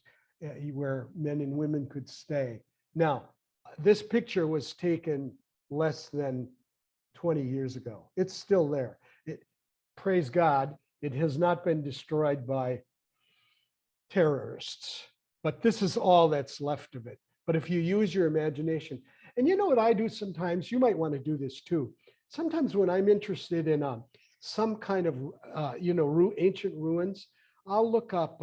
where men and women could stay. Now, this picture was taken less than 20 years ago. It's still there. Praise God, it has not been destroyed by terrorists, but this is all that's left of it. But if you use your imagination, and you know what I do sometimes, you might want to do this too. Sometimes when I'm interested in some kind of, ancient ruins, I'll look up,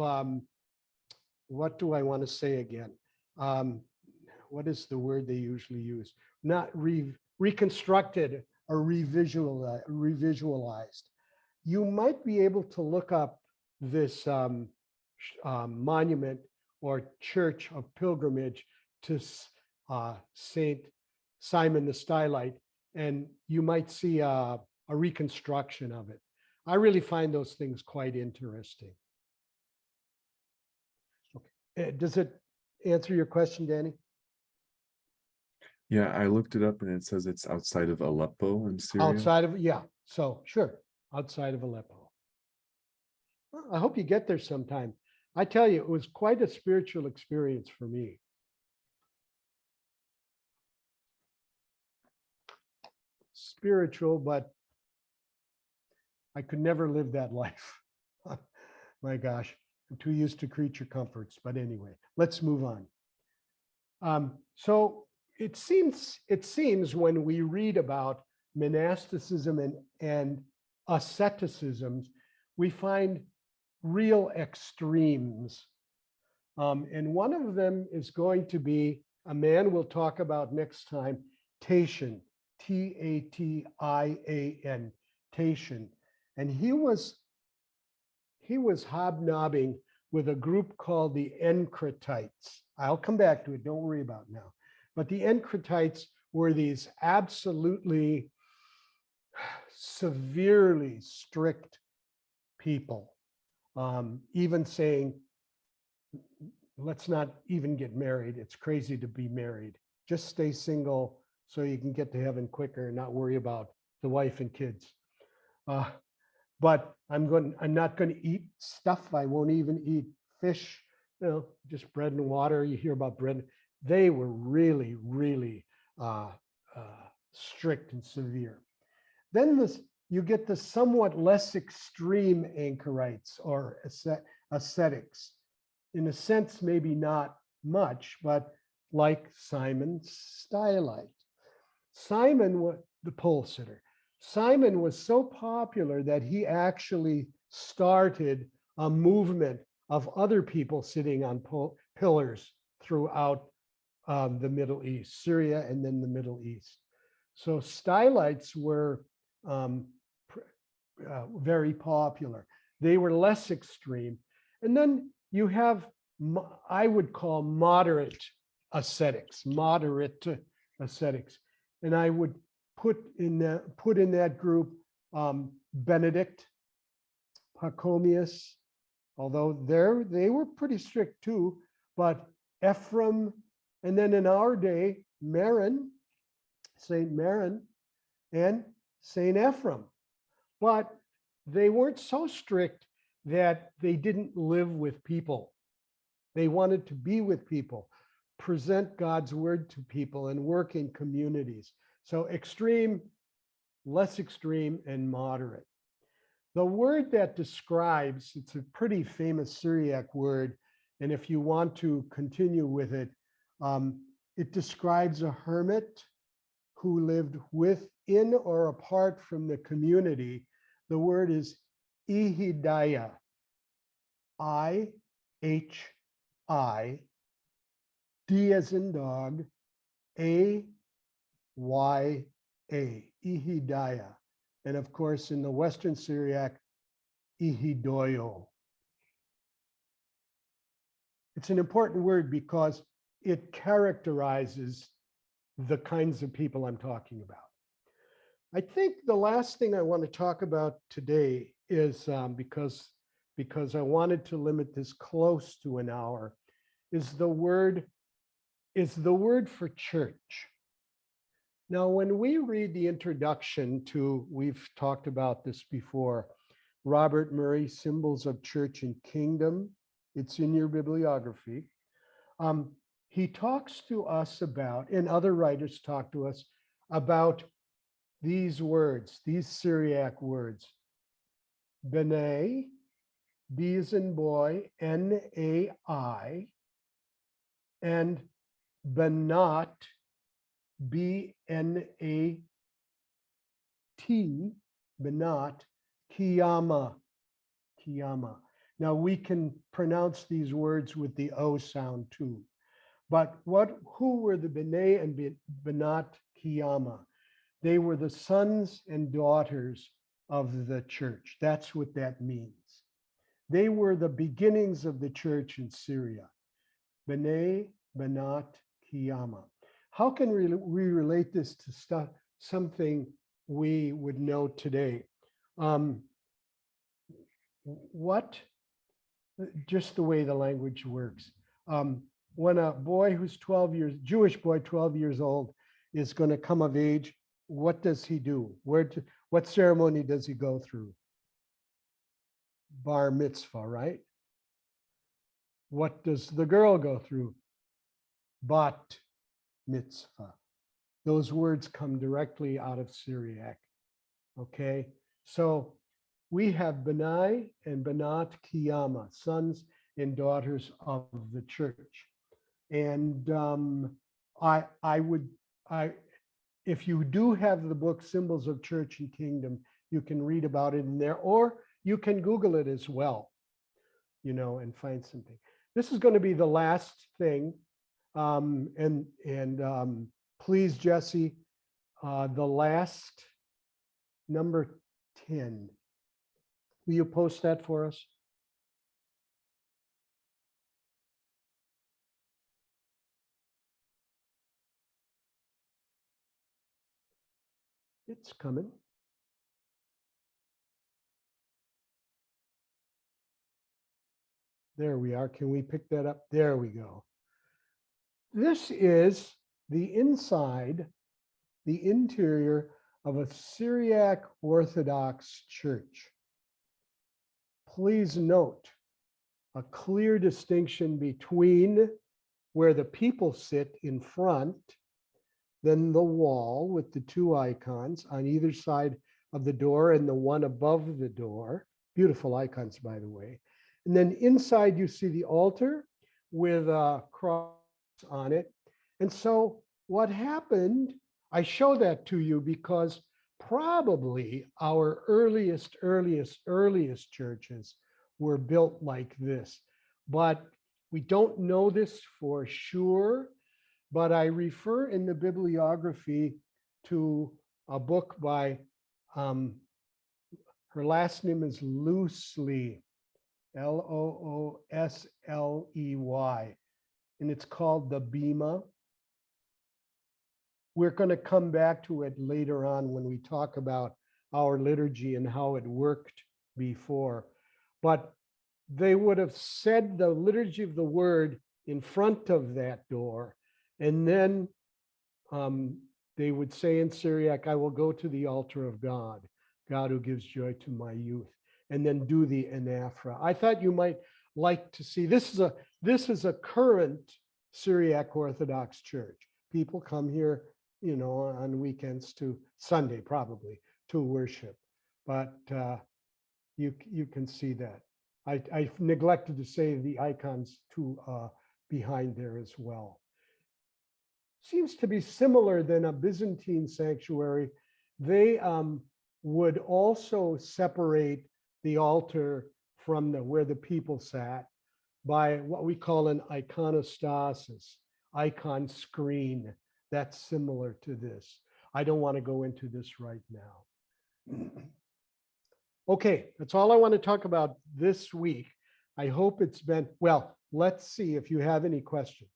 what do I want to say again? What is the word they usually use? Not reconstructed or revisualized. You might be able to look up this monument or church of pilgrimage to Saint Simon the Stylite, and you might see a reconstruction of it. I really find those things quite interesting. Okay. Does it answer your question, Danny? Yeah, I looked it up and it says it's outside of Aleppo in Syria. Outside of, yeah, so sure, outside of Aleppo. Well, I hope you get there sometime. I tell you, it was quite a spiritual experience for me. Spiritual, but I could never live that life. My gosh, I'm too used to creature comforts. But anyway, let's move on. So it seems when we read about monasticism and asceticism, we find real extremes. And one of them is going to be a man we'll talk about next time, Tatian, Tatian, Tatian. And he was hobnobbing with a group called the Encratites. I'll come back to it, don't worry about it now. But the Encratites were these absolutely severely strict people, even saying, let's not even get married. It's crazy to be married. Just stay single so you can get to heaven quicker and not worry about the wife and kids. But I'm not going to eat stuff. I won't even eat fish, just bread and water. You hear about bread. They were really, really strict and severe. Then you get the somewhat less extreme anchorites or ascetics. In a sense, maybe not much, but like Simon Stylite. Simon was the pole sitter. Simon was so popular that he actually started a movement of other people sitting on pillars throughout the Middle East, Syria, and then the Middle East. So Stylites were very popular. They were less extreme. And then you have, I would call moderate ascetics. And I would put in that group Benedict, Pachomius, although they were pretty strict too, but Ephraim, and then in our day, Marin, Saint Marin, and Saint Ephraim. But they weren't so strict that they didn't live with people. They wanted to be with people, present God's word to people, and work in communities. So extreme, less extreme, and moderate. The word that describes, it's a pretty famous Syriac word, and if you want to continue with it, it describes a hermit who lived within or apart from the community. The word is ihidaya, I-H-I, D as in dog, A-Y-A, ihidaya. And of course, in the Western Syriac, ihidoyo. It's an important word because it characterizes the kinds of people I'm talking about. I think the last thing I want to talk about today is because I wanted to limit this close to an hour, is the word for church. Now, when we read the introduction to, we've talked about this before, Robert Murray, Symbols of Church and Kingdom, it's in your bibliography. He talks to us about, and other writers talk to us about these words, these Syriac words, B'nai, B as in boy, N-A-I, and Banat, B-N-A-T, Banat, Kiyama, Kiyama. Now we can pronounce these words with the O sound too. But who were the B'nai and Banat Kiyama? They were the sons and daughters of the church. That's what that means. They were the beginnings of the church in Syria. B'nai, Banat, Kiyama. How can we relate this to something we would know today? Just the way the language works. When a boy who's 12 years, Jewish boy, 12 years old, is going to come of age, what does he do? What ceremony does he go through? Bar mitzvah, right? What does the girl go through? Bat mitzvah. Those words come directly out of Syriac. Okay, so we have B'nai and Banat Kiyama, sons and daughters of the church. And if you do have the book Symbols of Church and Kingdom, you can read about it in there, or you can Google it as well, and find something. This is going to be the last thing. Please, Jesse, the last number 10. Will you post that for us? It's coming. There we are. Can we pick that up? There we go. This is the inside, the interior of a Syriac Orthodox church. Please note a clear distinction between where the people sit in front, then the wall with the two icons on either side of the door and the one above the door. Beautiful icons, by the way. And then inside you see the altar with a cross on it. And so what happened, I show that to you because probably our earliest churches were built like this. But we don't know this for sure, but I refer in the bibliography to a book by, her last name is Loosley, L-O-O-S-L-E-Y, and it's called the Bema. We're going to come back to it later on when we talk about our liturgy and how it worked before. But they would have said the liturgy of the word in front of that door. And then they would say in Syriac, I will go to the altar of God, God who gives joy to my youth, and then do the anaphora. I thought you might like to see, this is a current Syriac Orthodox church. People come here, you know, on weekends to Sunday, probably to worship, but you can see that. I neglected to say the icons too behind there as well. Seems to be similar than a Byzantine sanctuary. They would also separate the altar from where the people sat by what we call an iconostasis, icon screen. That's similar to this. I don't want to go into this right now. Okay, that's all I want to talk about this week. I hope it's been, well, let's see if you have any questions.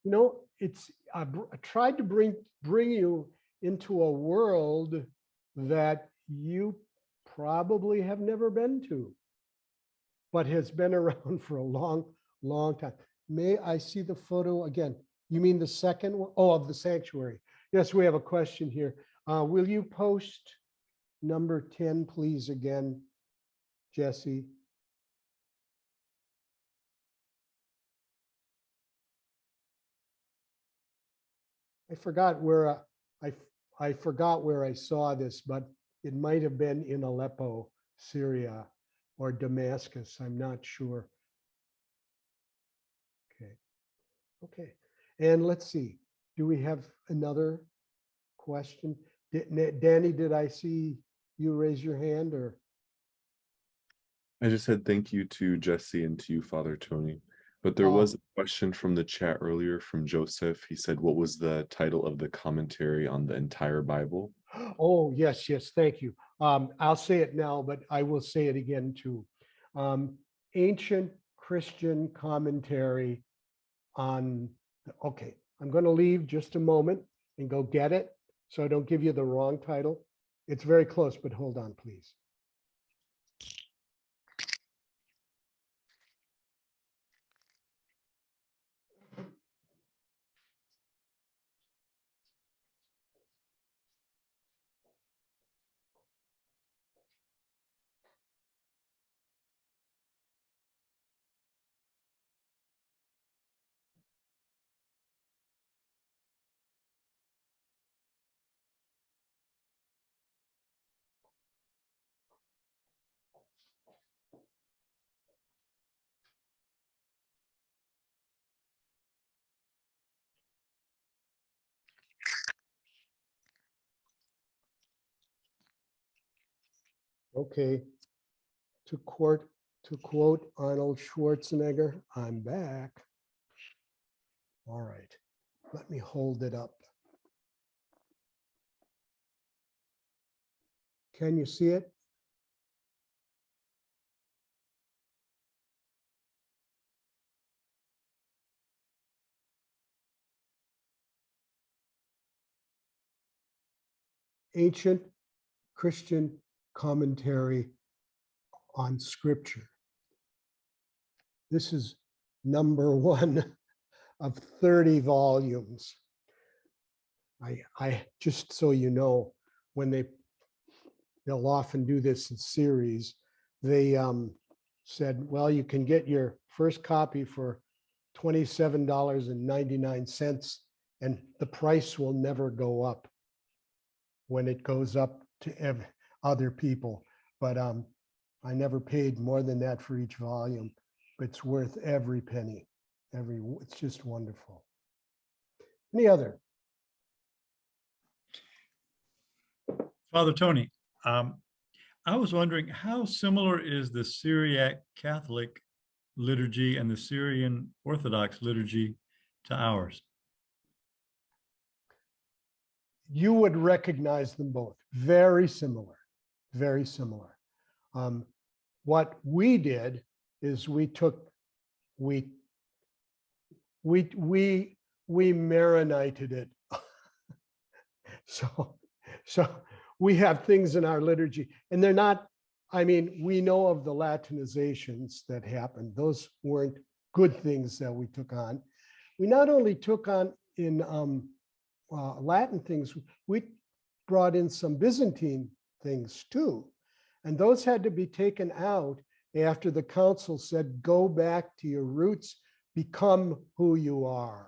You know, I tried to bring you into a world that you probably have never been to, but has been around for a long, long time. May I see the photo again? You mean the second one? Oh, of the sanctuary. Yes, we have a question here. Will you post number 10, please, again, Jesse? I forgot where I forgot where I saw this, but it might have been in Aleppo, Syria, or Damascus. I'm not sure. Okay. Okay. And let's see. Do we have another question? Danny, did I see you raise your hand, or? I just said thank you to Jesse and to you, Father Tony. But there was a question from the chat earlier from Joseph. He said, what was the title of the commentary on the entire Bible? Oh, yes, thank you. I'll say it now, but I will say it again too. Ancient Christian commentary on, okay, I'm going to leave just a moment and go get it so I don't give you the wrong title. It's very close, but hold on, please. Okay, to quote Arnold Schwarzenegger, I'm back. All right, let me hold it up. Can you see it? Ancient Christian commentary on Scripture. This is number 1 of 30 volumes. I just so you know, when they'll often do this in series, they said, well, you can get your first copy for $27.99, and the price will never go up when it goes up to other people. But I never paid more than that for each volume. It's worth every penny. It's just wonderful. Any other? Father Tony, I was wondering, how similar is the Syriac Catholic liturgy and the Syrian Orthodox liturgy to ours? You would recognize them both. Very similar, very similar. What we did is we marinated it. So we have things in our liturgy, and they're not, I mean, we know of the Latinizations that happened. Those weren't good things that we took on. We not only took on in Latin things, we brought in some Byzantine things too. And those had to be taken out after the council said, go back to your roots, become who you are.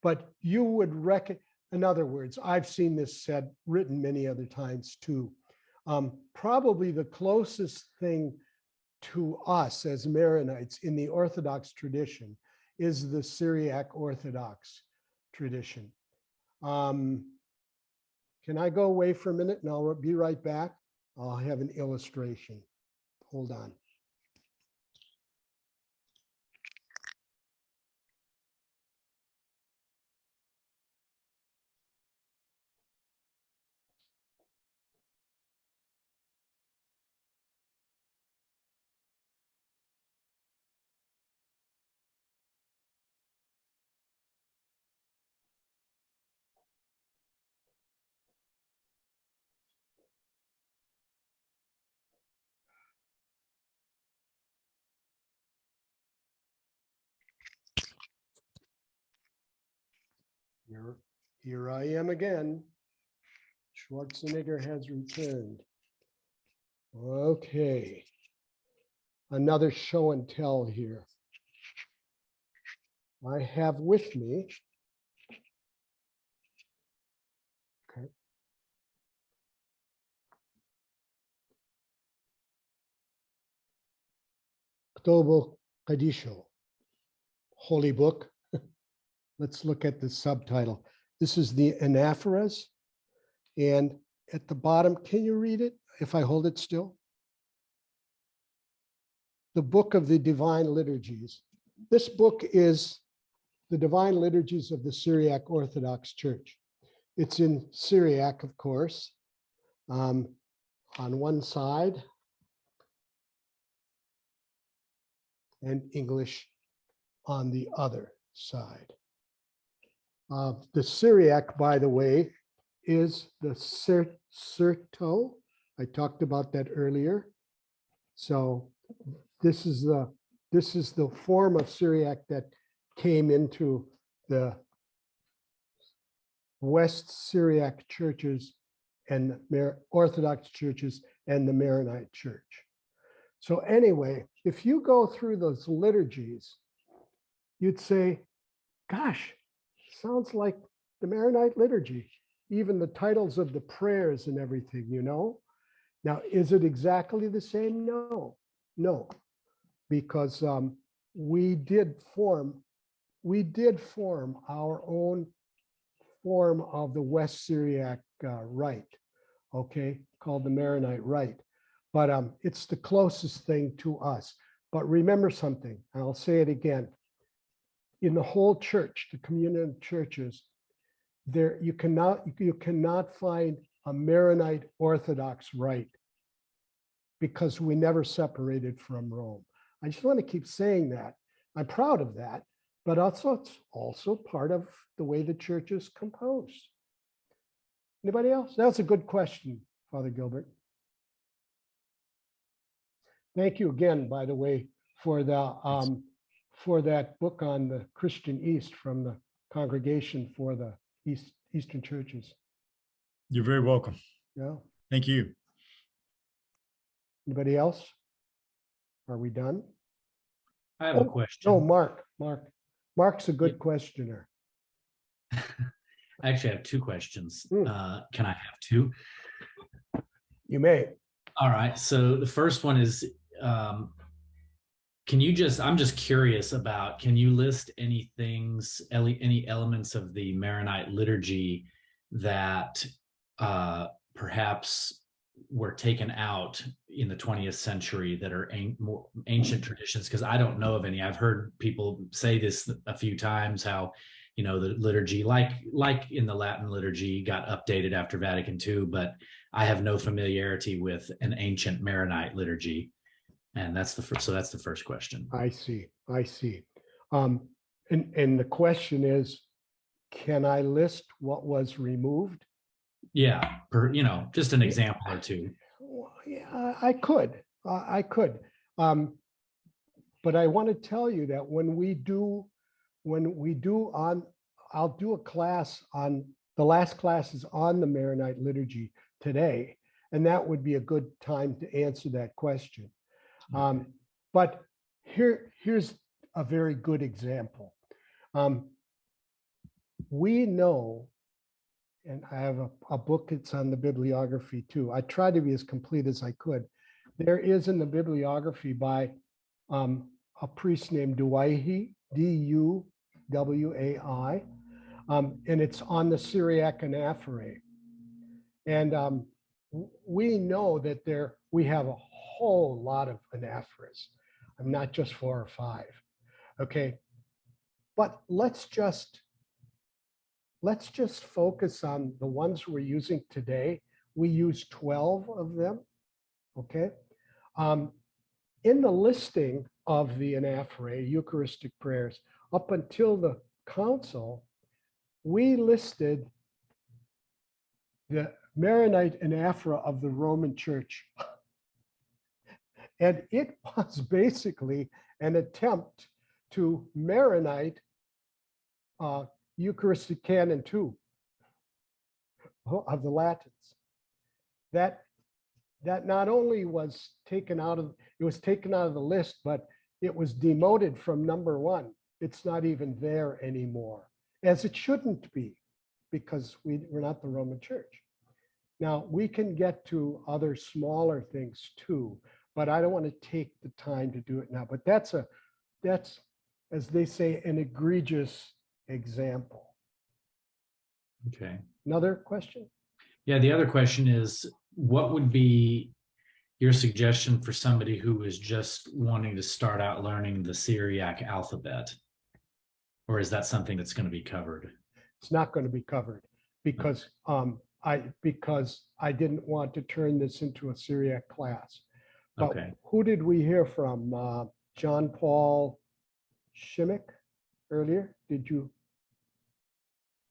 But you would reckon, in other words, I've seen this said, written many other times too. Probably the closest thing to us as Maronites in the Orthodox tradition is the Syriac Orthodox tradition. Can I go away for a minute and I'll be right back? I'll have an illustration. Hold on. Here I am again. Schwarzenegger has returned. Okay. Another show and tell here. I have with me. Okay. Octobo Kadisho, Holy Book. Let's look at the subtitle. This is the Anaphoras. And at the bottom, can you read it if I hold it still? The Book of the Divine Liturgies. This book is the Divine Liturgies of the Syriac Orthodox Church. It's in Syriac, of course, on one side, and English on the other side. The Syriac, by the way, is the Certo. I talked about that earlier. So this is the form of Syriac that came into the West Syriac churches and Orthodox churches and the Maronite Church. So anyway, if you go through those liturgies, you'd say, gosh, sounds like the Maronite liturgy, even the titles of the prayers and everything, you know? Now, is it exactly the same? No, because we did form our own form of the West Syriac rite, okay, called the Maronite rite. But it's the closest thing to us. But remember something, and I'll say it again. In the whole church, the communion of churches, there you cannot find a Maronite Orthodox rite because we never separated from Rome. I just want to keep saying that. I'm proud of that, but also it's also part of the way the church is composed. Anybody else? That's a good question, Father Gilbert. Thank you again, by the way, for the for that book on the Christian East from the Congregation for the Eastern Churches. You're very welcome. Yeah. Thank you. Anybody else? Are we done? I have a question. No, Mark's a good questioner. I actually have two questions. Hmm. Can I have two? You may. All right. So the first one is, I'm just curious about, can you list any things, any elements of the Maronite liturgy that perhaps were taken out in the 20th century that are more ancient traditions? Because I don't know of any. I've heard people say this a few times, how, you know, the liturgy, like in the Latin liturgy, got updated after Vatican II, but I have no familiarity with an ancient Maronite liturgy. And that's the first question. I see. And the question is, can I list what was removed? Yeah, just an example or two. Well, yeah, I could. I could. But I want to tell you that when we do I'll do a class on, the last class is on the Maronite liturgy today, and that would be a good time to answer that question. But here's a very good example. We know, and I have a book that's on the bibliography too. I tried to be as complete as I could. There is in the bibliography by a priest named Duwai, D-U-W-A-I, and it's on the Syriac anaphora. And we know that we have a whole lot of anaphoras, not just 4 or 5. Okay, but let's just focus on the ones we're using today. We use 12 of them. Okay, in the listing of the anaphora, Eucharistic prayers, up until the council, we listed the Maronite anaphora of the Roman Church. And it was basically an attempt to Maronite Eucharistic Canon 2 of the Latins. That not only was taken out of the list, but it was demoted from number 1. It's not even there anymore, as it shouldn't be, because we're not the Roman Church. Now, we can get to other smaller things too, but I don't want to take the time to do it now. But that's, as they say, an egregious example. Okay. Another question? Yeah, the other question is, what would be your suggestion for somebody who is just wanting to start out learning the Syriac alphabet? Or is that something that's going to be covered? It's not going to be covered because I didn't want to turn this into a Syriac class. But Okay. who did we hear from? John Paul Shimmick earlier? Did you?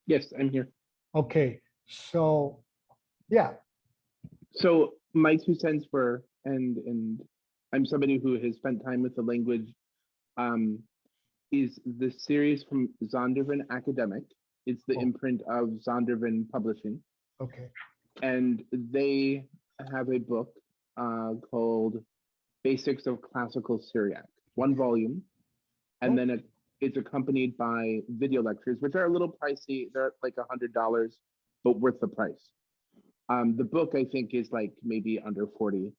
Yes, I'm here. Okay, so yeah. So my 2 cents were, and I'm somebody who has spent time with the language, is the series from Zondervan Academic. It's the imprint of Zondervan Publishing. Okay. And they have a book called Basics of Classical Syriac, 1 volume. And then it's accompanied by video lectures, which are a little pricey. They're like $100, but worth the price. The book, I think, is like maybe under 40.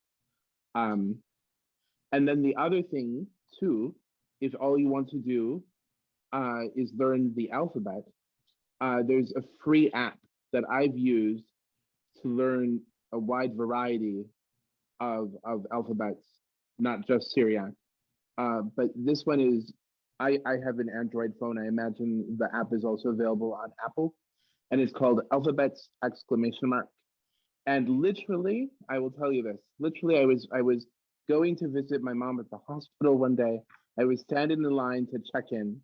And then the other thing too, if all you want to do is learn the alphabet, there's a free app that I've used to learn a wide variety of alphabets, not just Syriac. But this one is, I have an Android phone. I imagine the app is also available on Apple, and it's called Alphabets ! And literally, I will tell you this, literally I was going to visit my mom at the hospital one day. I was standing in line to check in.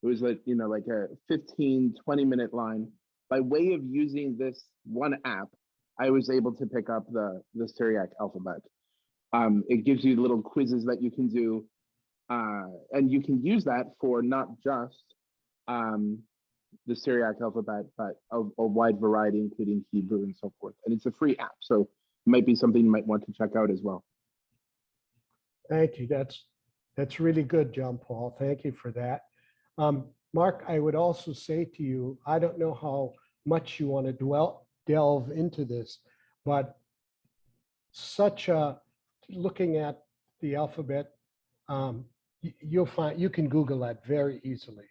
It was like, like a 15, 20-minute line. By way of using this one app, I was able to pick up the Syriac alphabet. It gives you little quizzes that you can do. And you can use that for not just the Syriac alphabet, but a wide variety, including Hebrew and so forth. And it's a free app, so it might be something you might want to check out as well. Thank you. That's really good, John Paul. Thank you for that. Mark, I would also say to you, I don't know how much you want to delve into this, but looking at the alphabet, you'll find, you can Google that very easily.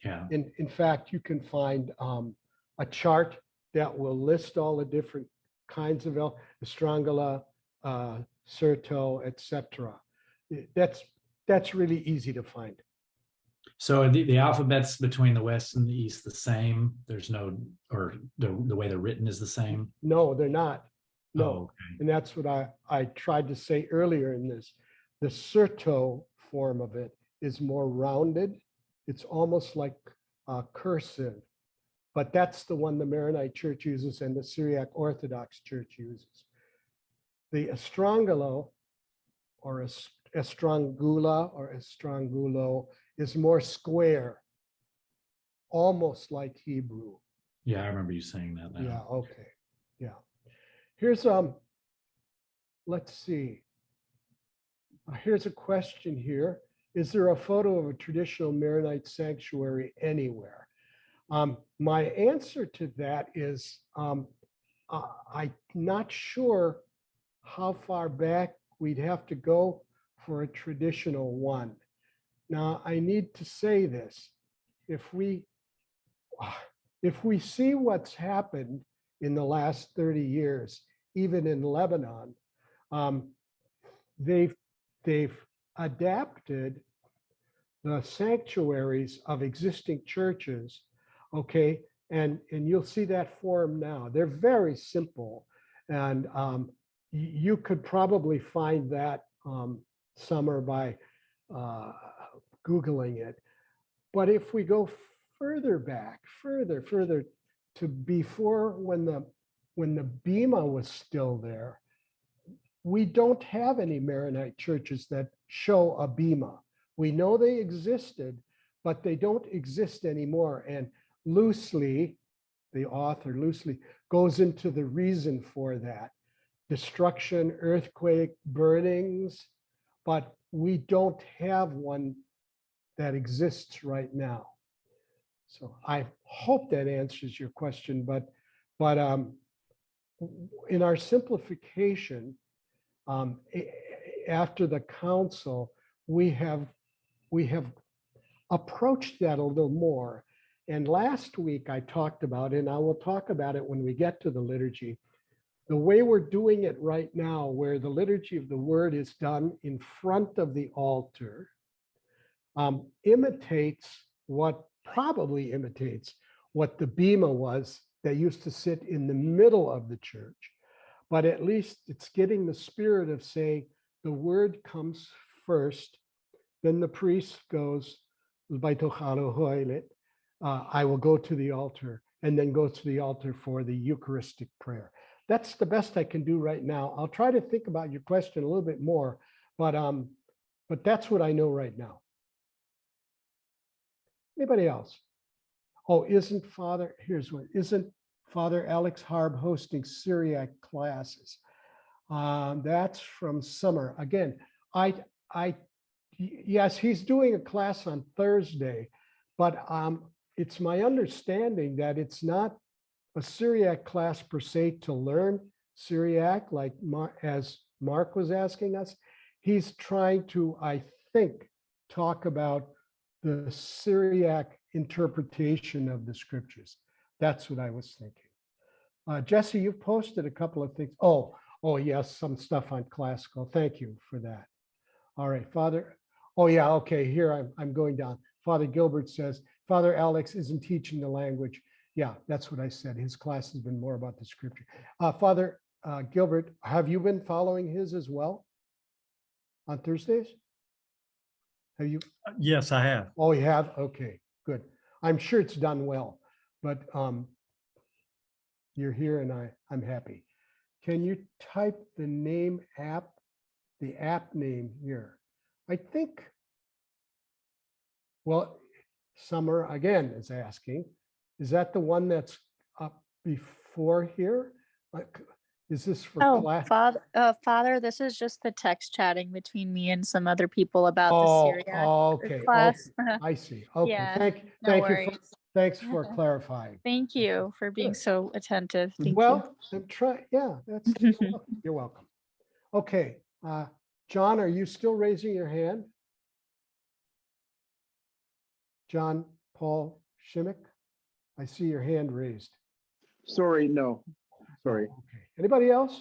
Yeah. In fact, you can find a chart that will list all the different kinds of Estrangala, Surto, etc. That's really easy to find. So are the alphabets between the West and the East the same? There's no, or the way they're written is the same? No, they're not. No, Oh, okay. And that's what I tried to say earlier in this. The Surto form of it is more rounded. It's almost like cursive. but that's the one the Maronite Church uses and the Syriac Orthodox Church uses. The Estrangulo or Estrangula or Estrangulo is more square, almost like Hebrew. Yeah, I remember you saying that now. Yeah, okay. Yeah. Here's let's see. Here's a question here. Is there a photo of a traditional Maronite sanctuary anywhere? My answer to that is I'm not sure how far back we'd have to go for a traditional one. Now, I need to say this. If we see what's happened in the last 30 years, even in Lebanon, they've adapted the sanctuaries of existing churches, okay? And you'll see that form now. They're very simple. And you could probably find that somewhere by Googling it. But if we go further back, further to before when the Bema was still there, we don't have any Maronite churches that show a Bema. We know they existed, but they don't exist anymore. And loosely, the author loosely goes into the reason for that. Destruction, earthquake, burnings, but we don't have one that exists right now. So I hope that answers your question, but in our simplification, after the council, we have approached that a little more. And last week I talked about, and I will talk about it when we get to the liturgy, the way we're doing it right now, where the liturgy of the word is done in front of the altar, probably imitates what the Bema was that used to sit in the middle of the church. But at least it's getting the spirit of saying the word comes first, then the priest goes, I will go to the altar, and then go to the altar for the Eucharistic prayer. That's the best I can do right now. I'll try to think about your question a little bit more, but that's what I know right now. Anybody else? Oh, isn't Father Alex Harb hosting Syriac classes? That's from summer. Again, yes, he's doing a class on Thursday, but it's my understanding that it's not a Syriac class per se to learn Syriac, like as Mark was asking us. He's trying to, I think, talk about the Syriac interpretation of the scriptures. That's what I was thinking. Jesse, you've posted a couple of things. Oh, yes, some stuff on classical. Thank you for that. All right, Father. Oh, yeah, okay, here I'm going down. Father Gilbert says, Father Alex isn't teaching the language. Yeah, that's what I said. His class has been more about the scripture. Father Gilbert, have you been following his as well on Thursdays? Have you? Yes, I have. Oh, you have? Okay, good. I'm sure it's done well, but you're here and I'm happy. Can you type the app name here? I think, well, Summer again is asking, is that the one that's up before here? Is this for class? Father, this is just the text chatting between me and some other people about the Syriac Okay, class. okay, I see. Okay, Yeah, thank you. Thanks for clarifying. Thank you for being Good. so attentive. Thank Well, I'm trying. Yeah, you're welcome. Okay, John, are you still raising your hand? John Paul Shimmick, I see your hand raised. Sorry, no. Sorry. Okay. Anybody else?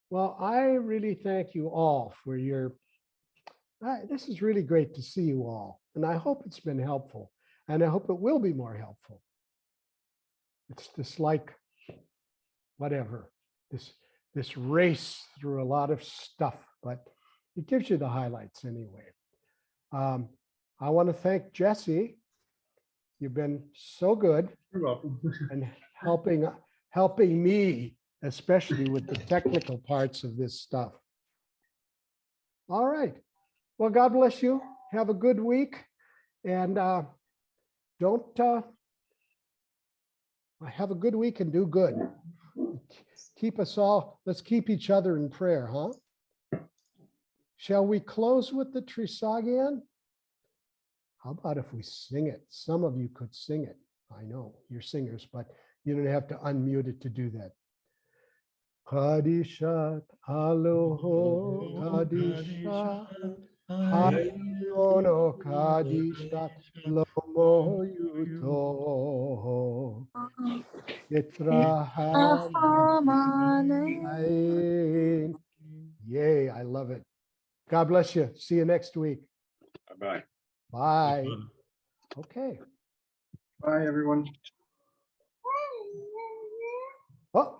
Well, I really thank you all for your, this is really great to see you all. And I hope it's been helpful. And I hope it will be more helpful. It's just like, whatever, this race through a lot of stuff, but it gives you the highlights anyway. I want to thank Jesse You've been so good You're welcome. and helping me, especially with the technical parts of this stuff. All right. Well, God bless you. Have a good week. And don't have a good week and do good. Keep us all, let's keep each other in prayer, huh? Shall we close with the Trisagion? How about if we sing it? Some of you could sing it. I know you're singers, but you don't have to unmute it to do that. Kadishat Aloho Kadishat Hayono Kadishat Lomo Yuto Yitrahan. Yay, I love it. God bless you. See you next week. Bye. Bye. Okay. Bye, everyone. Oh.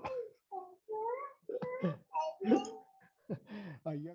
A young